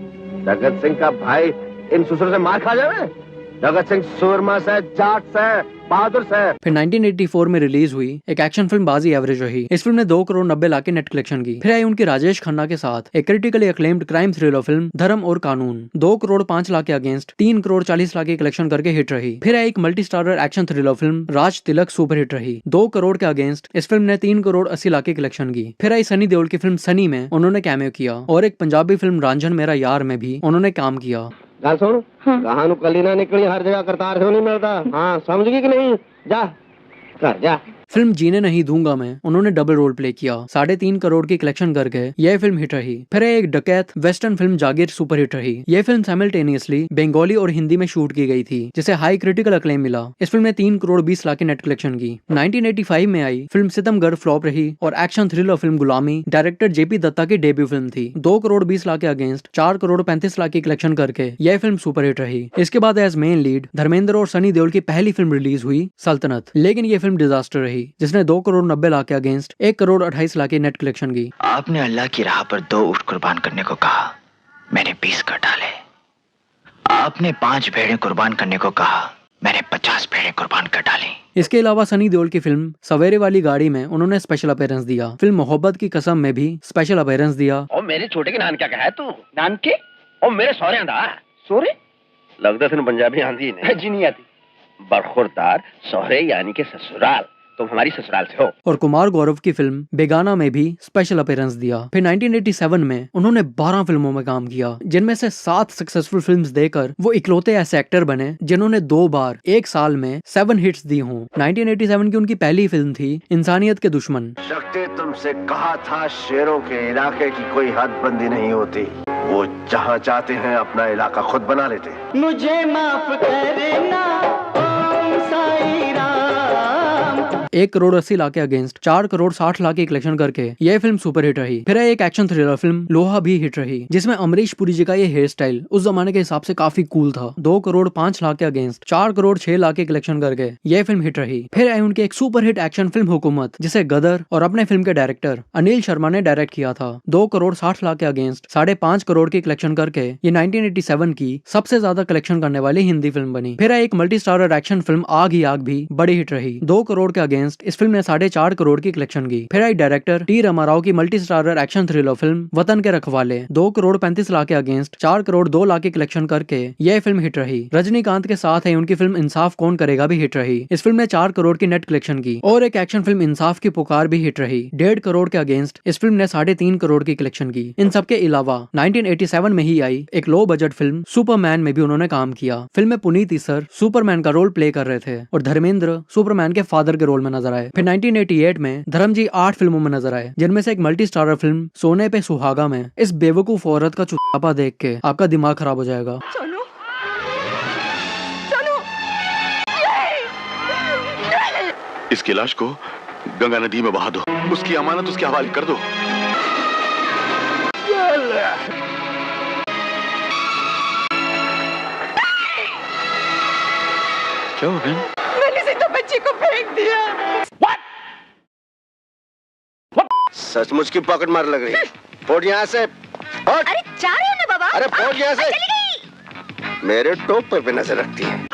जगत सिंह का भाई इन ससुर से मार खा जावे जगत सिंह सूरमा से, जाट से, बहादुर से। फिर 1984 में रिलीज हुई एक एक्शन फिल्म बाजी एवरेज रही। इस फिल्म ने 2 करोड़ 90 लाख की नेट कलेक्शन की। फिर आई उनकी राजेश खन्ना के साथ एक critically acclaimed crime thriller film धर्म और कानून। 2 करोड़ 5 लाख के अगेंस्ट 3 करोड़ 40 लाख की कलेक्शन करके हिट रही। फिर आई एक multi starrer action thriller film Raj Tilak super hit रही। 2 करोड़ के अगेंस्ट इस फिल्म ने 3 करोड़ 80 लाख की कलेक्शन की। फिर आई सनी देओल की फिल्म सनी में उन्होंने कैमियो किया और एक पंजाबी फिल्म रांझन मेरा यार में भी उन्होंने काम किया। गल सुन, कहां कली ना निकली, हर जगह करतार क्यों नहीं मिलता? हाँ, समझ गई कि नहीं? जा घर जा। फिल्म जीने नहीं दूंगा में उन्होंने डबल रोल प्ले किया। 3.5 करोड़ की कलेक्शन करके यह फिल्म हिट रही। फिर एक डकैत वेस्टर्न फिल्म जागीर सुपर हिट रही। यह फिल्म साइमल्टेनियसली बंगाली और हिंदी में शूट की गई थी, जिसे हाई क्रिटिकल अक्लेम मिला। इस फिल्म ने 3 करोड़ 20 लाख की नेट कलेक्शन की। 1985 में आई फिल्म सितमगढ़ फ्लॉप रही और एक्शन थ्रिलर फिल्म गुलामी डायरेक्टर जेपी दत्ता की डेब्यू फिल्म थी। 2 करोड़ 20 लाख के अगेंस्ट 4 करोड़ 35 लाख की कलेक्शन करके यह फिल्म सुपर हिट रही। इसके बाद एज मेन लीड धर्मेंद्र और सनी देओल की पहली फिल्म रिलीज हुई सल्तनत, लेकिन यह फिल्म डिजास्टर रही, जिसने 2 करोड़ 90 लाख के अगेंस्ट 1 करोड़ 28 लाख की नेट कलेक्शन की। आपने अल्लाह की राह पर 2 ऊँट कुर्बान करने को कहा, मैंने 20 कर डाले। आपने 5 भेड़ें कुर्बान करने को कहा, मैंने 50 भेड़ें कुर्बान कर डाली। इसके अलावा सनी देओल की फिल्म सवेरे वाली गाड़ी में उन्होंने स्पेशल अपीयरेंस दिया। फिल्म मोहब्बत की कसम में भी स्पेशल अपीयरेंस दिया। और मेरे छोटे के नान क्या कहा है तू? नान के? और मेरे सौरे दा सोरे लगदा तेन पंजाबी आंदी ने जी नहीं आती। बरखुरदार सौरे यानी के ससुराल, तुम हमारी ससुराल से हो। और कुमार गौरव की फिल्म बेगाना में भी स्पेशल अपीयरेंस दिया। फिर 1987 में उन्होंने 12 फिल्मों में काम किया, जिनमें से 7 सक्सेसफुल फिल्म्स देकर वो इकलौते ऐसे एक्टर बने जिन्होंने 2 बार एक साल में 7 हिट्स दी हों। 1987 की उनकी पहली फिल्म थी इंसानियत के दुश्मन। शक्ति तुमसे कहा था शेरों के इलाके की कोई हद बंदी नहीं होती, वो जहाँ चाहते हैं अपना इलाका खुद बना लेते। मुझे माफ करना ओम साई राम। 1 करोड़ 80 लाख के अगेंस्ट 4 करोड़ 60 लाख की कलेक्शन करके यह फिल्म सुपर हिट रही। फिर एक एक्शन थ्रिलर फिल्म लोहा भी हिट रही, जिसमें अमरीश पुरी जी का ये हेयर स्टाइल उस जमाने के हिसाब से काफी कूल था। 2 करोड़ 5 लाख के अगेंस्ट 4 करोड़ 6 लाख की कलेक्शन करके यह फिल्म हिट रही। फिर आई उनकी एक सुपर हिट एक्शन फिल्म हुकूमत, जिसे गदर और अपने फिल्म के डायरेक्टर अनिल शर्मा ने डायरेक्ट किया था। 2 करोड़ 60 लाख के अगेंस्ट 5.5 करोड़ की कलेक्शन करके ये 1987 की सबसे ज्यादा कलेक्शन करने वाली हिंदी फिल्म बनी। फिर आई एक मल्टी स्टारर एक्शन फिल्म आग ही आग भी बड़ी हिट रही। 2 करोड़ के अगेंस्ट इस फिल्म ने 4.5 करोड़ की कलेक्शन की। फिर आई डायरेक्टर टी रामाराव की multi starrer action thriller film वतन के रखवाले। 2 करोड़ 35 लाख के अगेंस्ट 4 करोड़ 2 लाख की कलेक्शन करके यह फिल्म हिट रही। रजनीकांत के साथ है उनकी फिल्म इंसाफ कौन करेगा भी हिट रही। इस फिल्म ने 4 करोड़ की नेट कलेक्शन की। और एक एक्शन फिल्म इंसाफ की पुकार भी हिट रही। 1.5 करोड़ के अगेंस्ट इस फिल्म ने 3.5 करोड़ की कलेक्शन की। इन सबके अलावा 1987 में ही आई एक लो बजट फिल्म सुपरमैन में भी उन्होंने काम किया। फिल्म में पुनीत ईसर सुपरमैन का रोल प्ले कर रहे थे और धर्मेंद्र सुपरमैन के फादर के रोल में नजर आए। फिर 1988 में धर्मजी 8 फिल्मों में नजर आए, जिनमें से एक मल्टी स्टारर फिल्म सोने पे सुहागा में इस बेवकूफ औरत का चुप्पा देख के आपका दिमाग खराब हो जाएगा। सोनू, सोनू, इसकी लाश को गंगा नदी में बहा दो, उसकी अमानत उसके हवाले कर दो। क्या हो गया? मैंने से तो बच्ची को फेंक दिया। सचमुच की पॉकेट मार लग रही है। फोड़ यहाँ से। अरे जा रहे हो ना बाबा? अरे फोड़ यहाँ से। चली गई। मेरे टॉप पे नजर रखती है।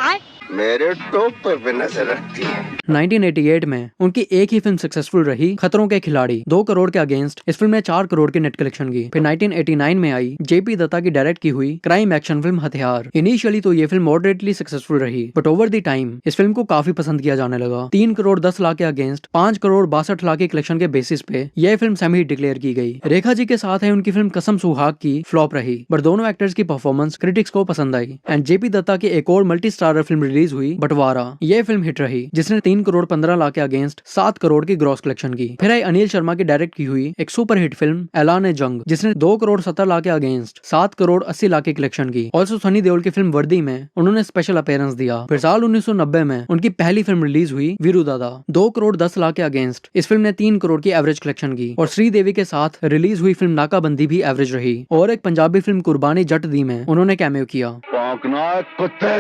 मेरे टॉप पे नजर रखती है। 1988 में उनकी एक ही फिल्म सक्सेसफुल रही, खतरों के खिलाड़ी। 2 करोड़ के अगेंस्ट इस फिल्म ने 4 करोड़ की नेट कलेक्शन की। फिर 1989 में आई जेपी दत्ता की डायरेक्ट की हुई क्राइम एक्शन फिल्म हथियार। इनिशियली तो ये फिल्म मॉडरेटली सक्सेसफुल रही, बट ओवर द टाइम इस फिल्म को काफी पसंद किया जाने लगा। 3 करोड़ 10 लाख के अगेंस्ट 5 करोड़ 62 लाख की कलेक्शन के बेसिस पे यह फिल्म सेमी हिट डिक्लेयर की गई। रेखा जी के साथ है उनकी फिल्म कसम सुहाग की फ्लॉप रही, बट दोनों एक्टर्स की परफॉर्मेंस क्रिटिक्स को पसंद आई। एंड जेपी दत्ता की एक और मल्टी स्टारर फिल्म रिलीज हुई बंटवारा। यह फिल्म हिट रही, जिसने 3 करोड़ 15 लाख के अगेंस्ट 7 करोड़ की ग्रॉस कलेक्शन की। फिर आई अनिल शर्मा की डायरेक्ट की हुई एक सुपर हिट फिल्म ऐलान जंग, जिसने 2 करोड़ 70 लाख के अगेंस्ट 7 करोड़ 80 लाख की कलेक्शन की। ऑल्सो सनी देओल की फिल्म वर्दी में उन्होंने स्पेशल अपीयरेंस दिया। फिर साल 1990 में उनकी पहली फिल्म रिलीज हुई वीरू दादा। 2 करोड़ 10 लाख के अगेंस्ट इस फिल्म ने 3 करोड़ की एवरेज कलेक्शन की। और श्रीदेवी के साथ रिलीज हुई फिल्म नाकाबंदी भी एवरेज रही। और एक पंजाबी फिल्म कुर्बानी जट दी में उन्होंने कैमियो किया। कुत्ते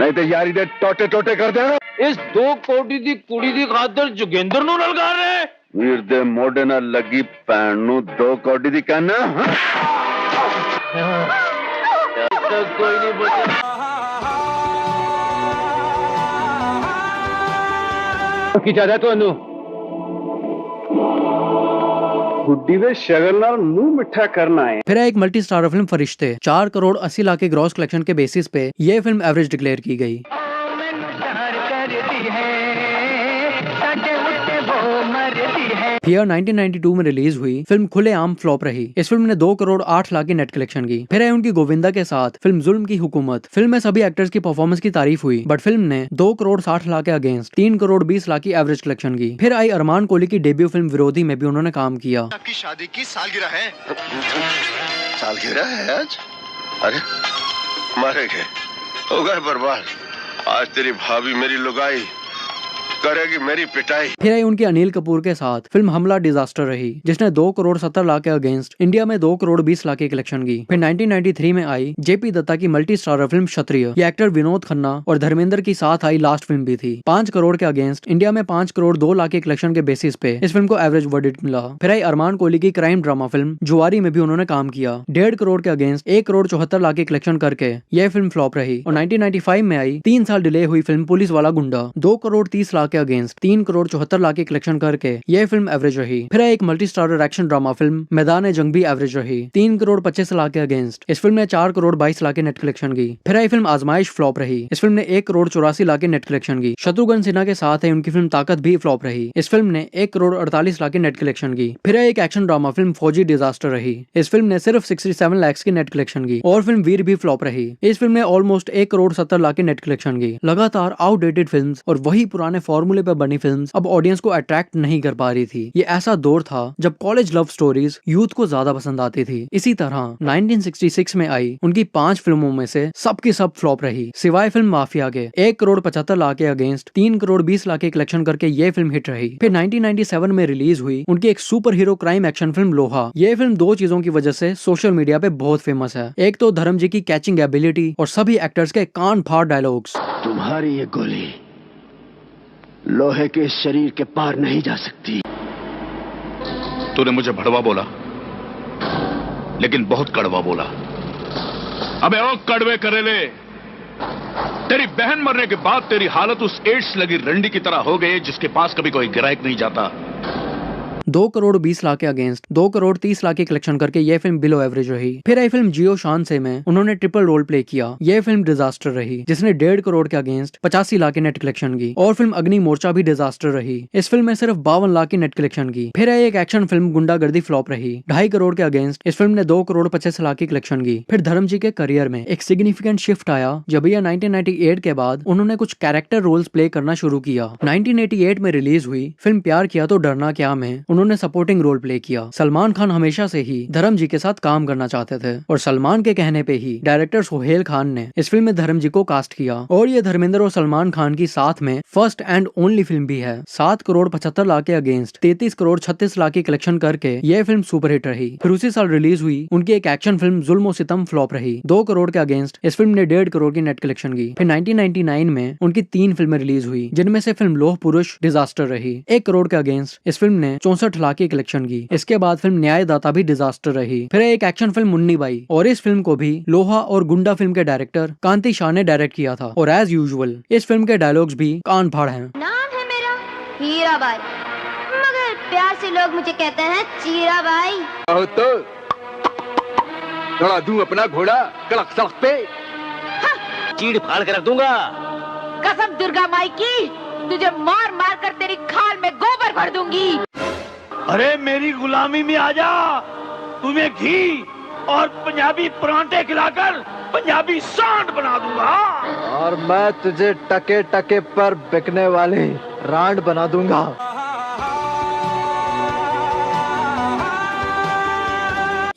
नहीं तो यारी दे टोटे टोटे कर दे। इस 2 कोटी दी कुड़ी दी खातर जोगिंदर नूं ललकार रहे। वीर दे मोढे नाल लगी भैन नूं 2 कोटी दी कहना। कोई नहीं बचा। की ज्यादा तो अनु गुड्डी वे शगन नाल मुंह मिठा करना है। फिर एक मल्टी स्टारर फिल्म फरिश्ते 4 करोड़ 80 लाख के ग्रॉस कलेक्शन के बेसिस पे ये फिल्म एवरेज डिक्लेयर की गई। फियर 1992 में रिलीज हुई फिल्म खुलेआम फ्लॉप रही। इस फिल्म ने 2 करोड़ 8 लाख की नेट कलेक्शन की। फिर है उनकी गोविंदा के साथ फिल्म जुल्म की हुकूमत। फिल्म में सभी एक्टर्स की परफॉर्मेंस की तारीफ हुई, बट फिल्म ने 2 करोड़ 60 लाख के अगेंस्ट 3 करोड़ 20 लाख की एवरेज कलेक्शन की। फिर आई अरमान कोहली की डेब्यू फिल्म विरोधी में भी उन्होंने काम किया। आपकी शादी की सालगिरह है। सालगिरह है आज? अरे मारे गए, हो गए बर्बाद। आज तेरी भाभी मेरी लुगाई करेगी मेरी पिटाई। फिर आई उनकी अनिल कपूर के साथ फिल्म हमला डिजास्टर रही, जिसने 2 करोड़ 70 लाख के अगेंस्ट इंडिया में 2 करोड़ 20 लाख की कलेक्शन की। फिर 1993 में आई जेपी दत्ता की मल्टी स्टारर फिल्म क्षत्रिय। ये एक्टर विनोद खन्ना और धर्मेंद्र की साथ आई लास्ट फिल्म भी थी। 5 करोड़ के अगेंस्ट इंडिया में 5 करोड़ 2 लाख के कलेक्शन के बेसिस पे इस फिल्म को एवरेज वर्डिक्ट मिला। फिर आई अरमान कोहली की क्राइम ड्रामा फिल्म जुआरी में भी उन्होंने काम किया। 1.5 करोड़ के अगेंस्ट 1 करोड़ 74 लाख की कलेक्शन करके यह फिल्म फ्लॉप रही। और 1995 में आई 3 साल डिले हुई फिल्म पुलिस वाला गुंडा। 2 करोड़ 30 लाख के अगेंस्ट 3 करोड़ 74 लाख की कलेक्शन करके यह फिल्म एवरेज रही। फिर एक multi starrer action drama film मैदान जंग भी एवरेज रही। 3 करोड़ 25 लाख के अगेंस्ट इस फिल्म ने 4 करोड़ 22 लाख की नेट कलेक्शन की। फिर आई फिल्म आजमाइश फ्लॉप रही। इस फिल्म ने 1 करोड़ 84 लाख की नेट कलेक्शन की। शत्रुघ्न सिन्हा के साथ है उनकी फिल्म ताकत भी फ्लॉप रही। इस फिल्म ने 1 करोड़ 48 लाख की नेट कलेक्शन की। फिर एक एक्शन ड्रामा फिल्म फौजी डिजास्टर रही। इस फिल्म ने सिर्फ 67 लाख की नेट कलेक्शन की। और फिल्म वीर भी फ्लॉप रही। इस फिल्म ने ऑलमोस्ट 1 करोड़ 70 लाख की नेट कलेक्शन की। लगातार आउटडेटेड फिल्म्स और वही पुराने फॉर्मूले पर बनी फिल्म्स अब ऑडियंस को अट्रैक्ट नहीं कर पा रही थी। ये ऐसा दौर था जब कॉलेज लव स्टोरीज यूथ को ज्यादा पसंद आती थी। इसी तरह 1966 में आई उनकी 5 फिल्मों में से सबकी सब फ्लॉप रही, सिवाय फिल्म माफिया के। 1 करोड़ 75 लाख के अगेंस्ट 3 करोड़ 20 लाख की कलेक्शन करके ये फिल्म हिट रही। फिर 1997 में रिलीज हुई उनकी एक super hero crime action film लोहा। ये फिल्म 2 चीजों की वजह से सोशल मीडिया पे बहुत फेमस है। एक तो धर्म जी की कैचिंग एबिलिटी और सभी एक्टर्स के कान फाड़ डायलॉग्स। तुम्हारी ये गोली लोहे के शरीर के पार नहीं जा सकती। तूने मुझे भड़वा बोला, लेकिन बहुत कड़वा बोला। अबे ओ कड़वे करेले, तेरी बहन मरने के बाद तेरी हालत उस एड्स लगी रंडी की तरह हो गई जिसके पास कभी कोई ग्राहक नहीं जाता। 2 करोड़ 20 लाख के अगेंस्ट 2 करोड़ 30 लाख की कलेक्शन करके यह फिल्म बिलो एवरेज रही। फिर आई फिल्म जियो शान से में उन्होंने ट्रिपल रोल प्ले किया। यह फिल्म डिजास्टर रही, जिसने 1.5 करोड़ के अगेंस्ट 85 लाख की नेट कलेक्शन की। और फिल्म अग्नि मोर्चा भी डिजास्टर रही। इस फिल्म में सिर्फ 52 लाख की नेट कलेक्शन की। फिर आई एक एक्शन फिल्म गुंडागर्दी फ्लॉप रही। 2.5 करोड़ के अगेंस्ट इस फिल्म ने 2 करोड़ 25 लाख की कलेक्शन की। फिर धर्म जी के करियर में एक सिग्निफिकेंट शिफ्ट आया जब यह 1998 के बाद उन्होंने कुछ कैरेक्टर रोल्स प्ले करना शुरू किया। 1988 में रिलीज हुई फिल्म प्यार किया तो डरना क्या में उन्होंने सपोर्टिंग रोल प्ले किया। सलमान खान हमेशा से ही धर्म जी के साथ काम करना चाहते थे और सलमान के कहने पे ही डायरेक्टर सोहेल खान ने इस फिल्म में धर्म जी को कास्ट किया। और ये धर्मेंद्र और सलमान खान की साथ में फर्स्ट एंड ओनली फिल्म भी है। 7 करोड़ 75 लाख के अगेंस्ट 33 करोड़ 36 लाख की कलेक्शन करके यह फिल्म सुपरहिट रही। फिर उसी साल रिलीज हुई उनकी एक एक्शन फिल्म जुल्म ओ सितम फ्लॉप रही। 2 करोड़ के अगेंस्ट इस फिल्म ने 1.5 करोड़ की नेट कलेक्शन की। फिर 1999 में उनकी 3 फिल्में रिलीज हुई, जिनमें से फिल्म लोह पुरुष डिजास्टर रही। 1 करोड़ के अगेंस्ट इस फिल्म ने 64 लाख की कलेक्शन की। इसके बाद फिल्म न्यायदाता भी डिजास्टर रही। फिर एक एक्शन फिल्म मुन्नी बाई, और इस फिल्म को भी लोहा और गुंडा फिल्म के डायरेक्टर कांति शाह ने डायरेक्ट किया था। और एज यूजुअल इस फिल्म के डायलॉग्स भी कान फाड़ हैं। नाम है मेरा हीराबाई, मगर प्यार से लोग मुझे कहते हैं चीराबाई। तो दौड़ा दूं अपना घोड़ा कड़क सड़क पे, चीड़ फाड़ के रख दूंगा। कसम दुर्गा माई की, तुझे मार मार कर तेरी खाल में गोबर भर दूंगी। अरे मेरी गुलामी में आजा, तुम्हें घी और पंजाबी परांठे खिलाकर पंजाबी सांड बना दूंगा। और मैं तुझे टके टके पर बिकने वाले रांड बना दूंगा।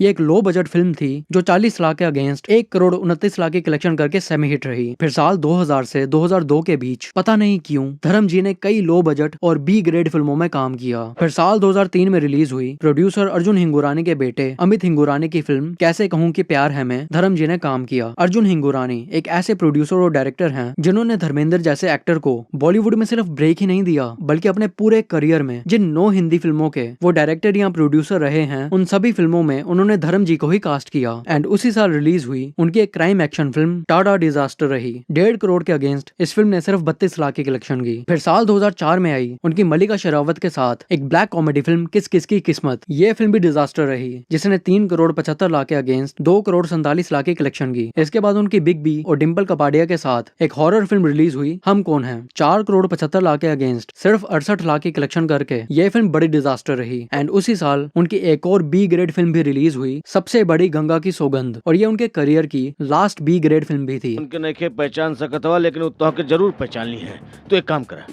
ये एक लो बजट फिल्म थी जो 40 लाख के अगेंस्ट 1 करोड़ 29 लाख की कलेक्शन करके सेमी हिट रही। फिर साल 2000 से 2002 के बीच पता नहीं क्यों धर्म जी ने कई लो बजट और बी ग्रेड फिल्मों में काम किया। फिर साल 2003 में रिलीज हुई प्रोड्यूसर अर्जुन हिंगुरानी के बेटे अमित हिंगुरानी की फिल्म कैसे कहूं कि प्यार है में धर्म जी ने काम किया। अर्जुन हिंगुरानी एक ऐसे प्रोड्यूसर और डायरेक्टर हैं जिन्होंने धर्मेंद्र जैसे एक्टर को बॉलीवुड में सिर्फ ब्रेक ही नहीं दिया, बल्कि अपने पूरे करियर में जिन 9 हिंदी फिल्मों के वो डायरेक्टर या प्रोड्यूसर रहे हैं, उन सभी फिल्मों में उन्होंने उन्होंने धर्म जी को ही कास्ट किया एंड उसी साल रिलीज हुई उनकी एक crime action film Tada disaster रही। 1.5 करोड़ के अगेंस्ट इस फिल्म ने सिर्फ 32 लाख की कलेक्शन की। फिर साल 2004 में आई उनकी मल्लिका शेरावत के साथ एक ब्लैक कॉमेडी फिल्म किस किस की किस्मत। ये फिल्म भी डिजास्टर रही जिसने 3 करोड़ 75 लाख के अगेंस्ट 2 करोड़ 47 लाख की कलेक्शन की। इसके बाद उनकी बिग बी और डिम्पल कपाडिया के साथ एक हॉरर फिल्म रिलीज हुई हम कौन हैं। 4 करोड़ 75 लाख के अगेंस्ट सिर्फ 68 लाख की कलेक्शन करके ये फिल्म बड़ी डिजास्टर रही। एंड उसी साल उनकी एक और बी ग्रेड फिल्म भी रिलीज हुई सबसे बड़ी गंगा की सौगंध, और ये उनके करियर की लास्ट बी ग्रेड फिल्म भी थी। उनके नखे पहचान सकत हुआ लेकिन उतो के जरूर पहचान ली है। तो एक काम करा,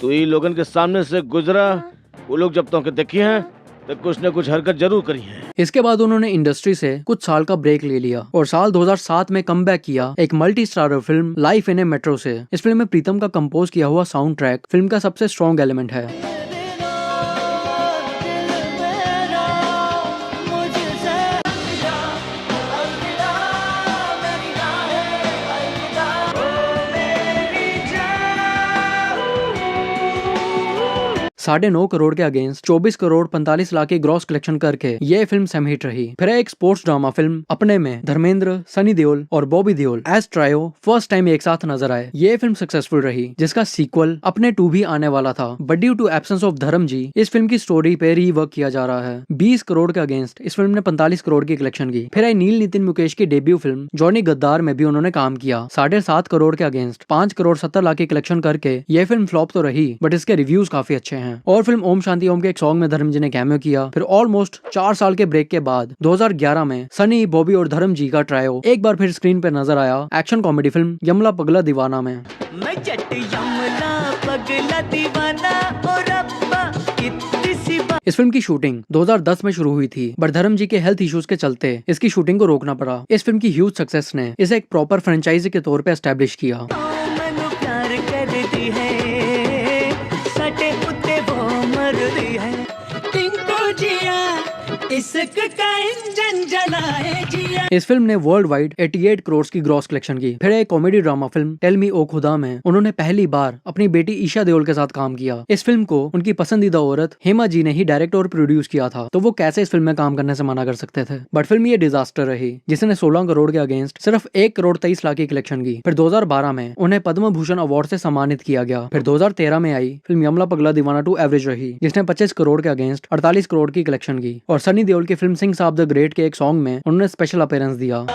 तो ये लोगन के सामने से गुजरा, वो लोग जब तो देखी हैं तो कुछ न कुछ हरकत जरूर करी है। इसके बाद उन्होंने इंडस्ट्री से कुछ साल का ब्रेक ले लिया और साल 2007 में कमबैक किया एक multi starrer film life in A metro से। इस फिल्म में प्रीतम का कंपोज किया हुआ साउंड ट्रैक फिल्म का सबसे स्ट्रॉन्ग एलिमेंट है। $9.5 करोड़ के अगेंस्ट 24 करोड़ 45 लाख की ग्रॉस कलेक्शन करके ये फिल्म सेमहिट रही। फिर एक स्पोर्ट्स ड्रामा फिल्म अपने में धर्मेंद्र, सनी देओल और Bobby Deol as trio first time एक साथ नजर आए। ये फिल्म सक्सेसफुल रही जिसका सीक्वल अपने 2 भी आने वाला था, but due to absence of Dharam ji इस फिल्म की स्टोरी पे रीवर्क किया जा रहा है। 20 करोड़ के अगेंस्ट इस फिल्म ने 45 करोड़ की कलेक्शन की। फिर आई नील नितिन मुकेश की डेब्यू फिल्म जॉनी गद्दार में भी उन्होंने काम किया। 7.5 करोड़ के अगेंस्ट 5 करोड़ 70 लाख की कलेक्शन करके ये फिल्म फ्लॉप तो रही बट इसके रिव्यूज काफी अच्छे हैं। और फिल्म ओम शांति ओम के एक सॉन्ग में धर्म जी ने कैमियो किया। फिर ऑलमोस्ट 4 साल के ब्रेक के बाद 2011 में सनी, बॉबी और धर्म जी का ट्रायो एक बार फिर स्क्रीन पर नजर आया एक्शन कॉमेडी फिल्म यमला पगला दीवाना में। मैं जट यमला पगला दीवाना और अब्बा कितनी सी इस फिल्म की शूटिंग 2010 में शुरू हुई थी बट धर्म जी के हेल्थ इश्यूज के चलते इसकी शूटिंग को रोकना पड़ा। इस फिल्म की ह्यूज सक्सेस ने इसे एक प्रॉपर फ्रेंचाइजी के तौर पे एस्टैब्लिश किया। प्यार कर दी है सटे उते वो मर दी है तिनको जिया इश्क का इंजन जलाए जिया। इस फिल्म ने वर्ल्ड वाइड 88 करोड़ की ग्रॉस कलेक्शन की। फिर एक comedy drama film tell me o Khuda में उन्होंने पहली बार अपनी बेटी ईशा देओल के साथ काम किया। इस फिल्म को उनकी पसंदीदा औरत हेमा जी ने ही डायरेक्ट और प्रोड्यूस किया था, तो वो कैसे इस फिल्म में काम करने से मना कर सकते थे। बट फिल्म ये डिजास्टर रही जिसने 16 करोड़ के अगेंस्ट सिर्फ 1 करोड़ 23 लाख की कलेक्शन की। फिर 2012 में उन्हें पद्म भूषण अवार्ड से सम्मानित किया गया। फिर 2013 में आई फिल्म यमला पगला दीवाना 2 एवरेज रही जिसने 25 करोड़ के अगेंस्ट 48 करोड़ की कलेक्शन की। और सनी देओल की फिल्म सिंह साहब द ग्रेट के एक सॉन्ग में उन्होंने स्पेशल अपीयरेंस दिया।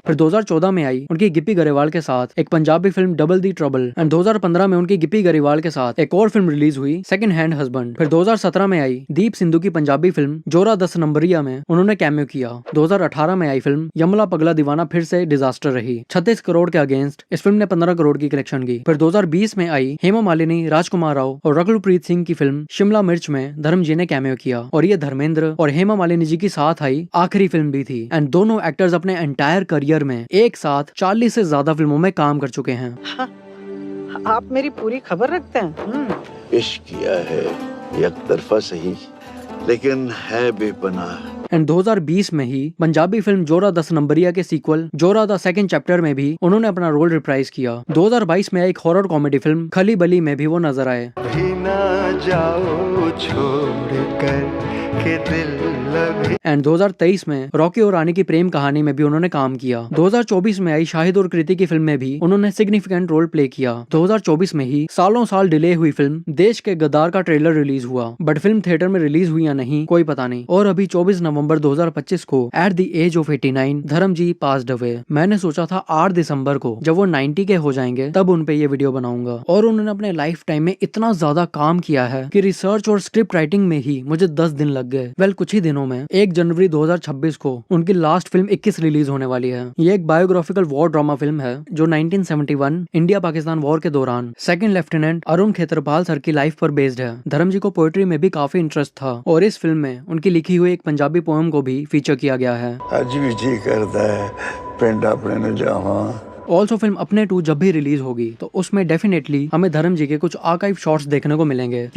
फिर 2014 में आई उनकी गिप्पी गरेवाल के साथ एक Punjabi film double the trouble and 2015 में उनकी गिप्पी गरेवाल के साथ एक और फिल्म रिलीज हुई सेकंड हैंड हस्बैंड। फिर 2017 में आई दीप सिंधु की पंजाबी फिल्म जोरा 10 नंबरिया में उन्होंने कैमियो किया। 2018 में आई फिल्म यमला पगला दीवाना फिर से डिजास्टर रही। 36 करोड़ के अगेंस्ट इस फिल्म ने 15 करोड़ की कलेक्शन की। फिर 2020 में आई हेमा मालिनी, राजकुमार राव और रघुप्रीत सिंह की फिल्म शिमला मिर्च में धर्म जी ने कैमियो किया और ये धर्मेंद्र और हेमा मालिनी जी की साथ आई आखिरी फिल्म भी थी। एंड दोनों एक्टर्स अपने एंटायर करियर में एक साथ 40 से ज्यादा फिल्मों में काम कर चुके हैं। आप मेरी पूरी खबर रखते हैं। इश्क किया है एक तरफा सही लेकिन है बेपनाह। एंड 2020 में ही पंजाबी फिल्म जोरा 10 नंबरिया के सीक्वल जोरा द सेकंड चैप्टर में भी उन्होंने अपना रोल रिप्राइज किया। 2022 में एक हॉरर कॉमेडी फिल्म खली बली में भी वो नजर आए। जाओ छोड़ कर के दिल लगे। एंड 2023 में रॉकी और रानी की प्रेम कहानी में भी उन्होंने काम किया। 2024 में आई शाहिद और कृति की फिल्म में भी उन्होंने सिग्निफिकेंट रोल प्ले किया। 2024 में ही सालों साल डिले हुई फिल्म देश के गद्दार का ट्रेलर रिलीज हुआ, बट फिल्म थिएटर में रिलीज हुई या नहीं कोई पता नहीं। और अभी 24 नवंबर 2025 को एट द एज ऑफ 89 धर्म जी पास्ड अवे। मैंने सोचा था 8 दिसंबर को जब वो 90 के हो जाएंगे तब उन पे ये वीडियो बनाऊंगा। और उन्होंने अपने लाइफ टाइम में इतना ज्यादा काम किया है कि रिसर्च और स्क्रिप्ट राइटिंग में ही मुझे 10 दिन लग गए। वेल कुछ ही दिनों में 1 जनवरी 2026 को उनकी लास्ट फिल्म 21 रिलीज होने वाली है। ये एक बायोग्राफिकल वॉर ड्रामा फिल्म है जो 1971 इंडिया पाकिस्तान वॉर के दौरान second lieutenant Arun Khetarpal sir की लाइफ पर बेस्ड है। धर्म जी को पोएट्री में भी काफी इंटरेस्ट था और इस फिल्म में उनकी लिखी हुई एक पंजाबी पोएम को भी फीचर किया गया है। आज भी जी करता है पिंड अपने न जावा। ऑल्सो फिल्म अपने 2 जब भी रिलीज होगी तो उसमें डेफिनेटली हमें धर्म जी के कुछ आर्काइव शॉट्स देखने को मिलेंगे।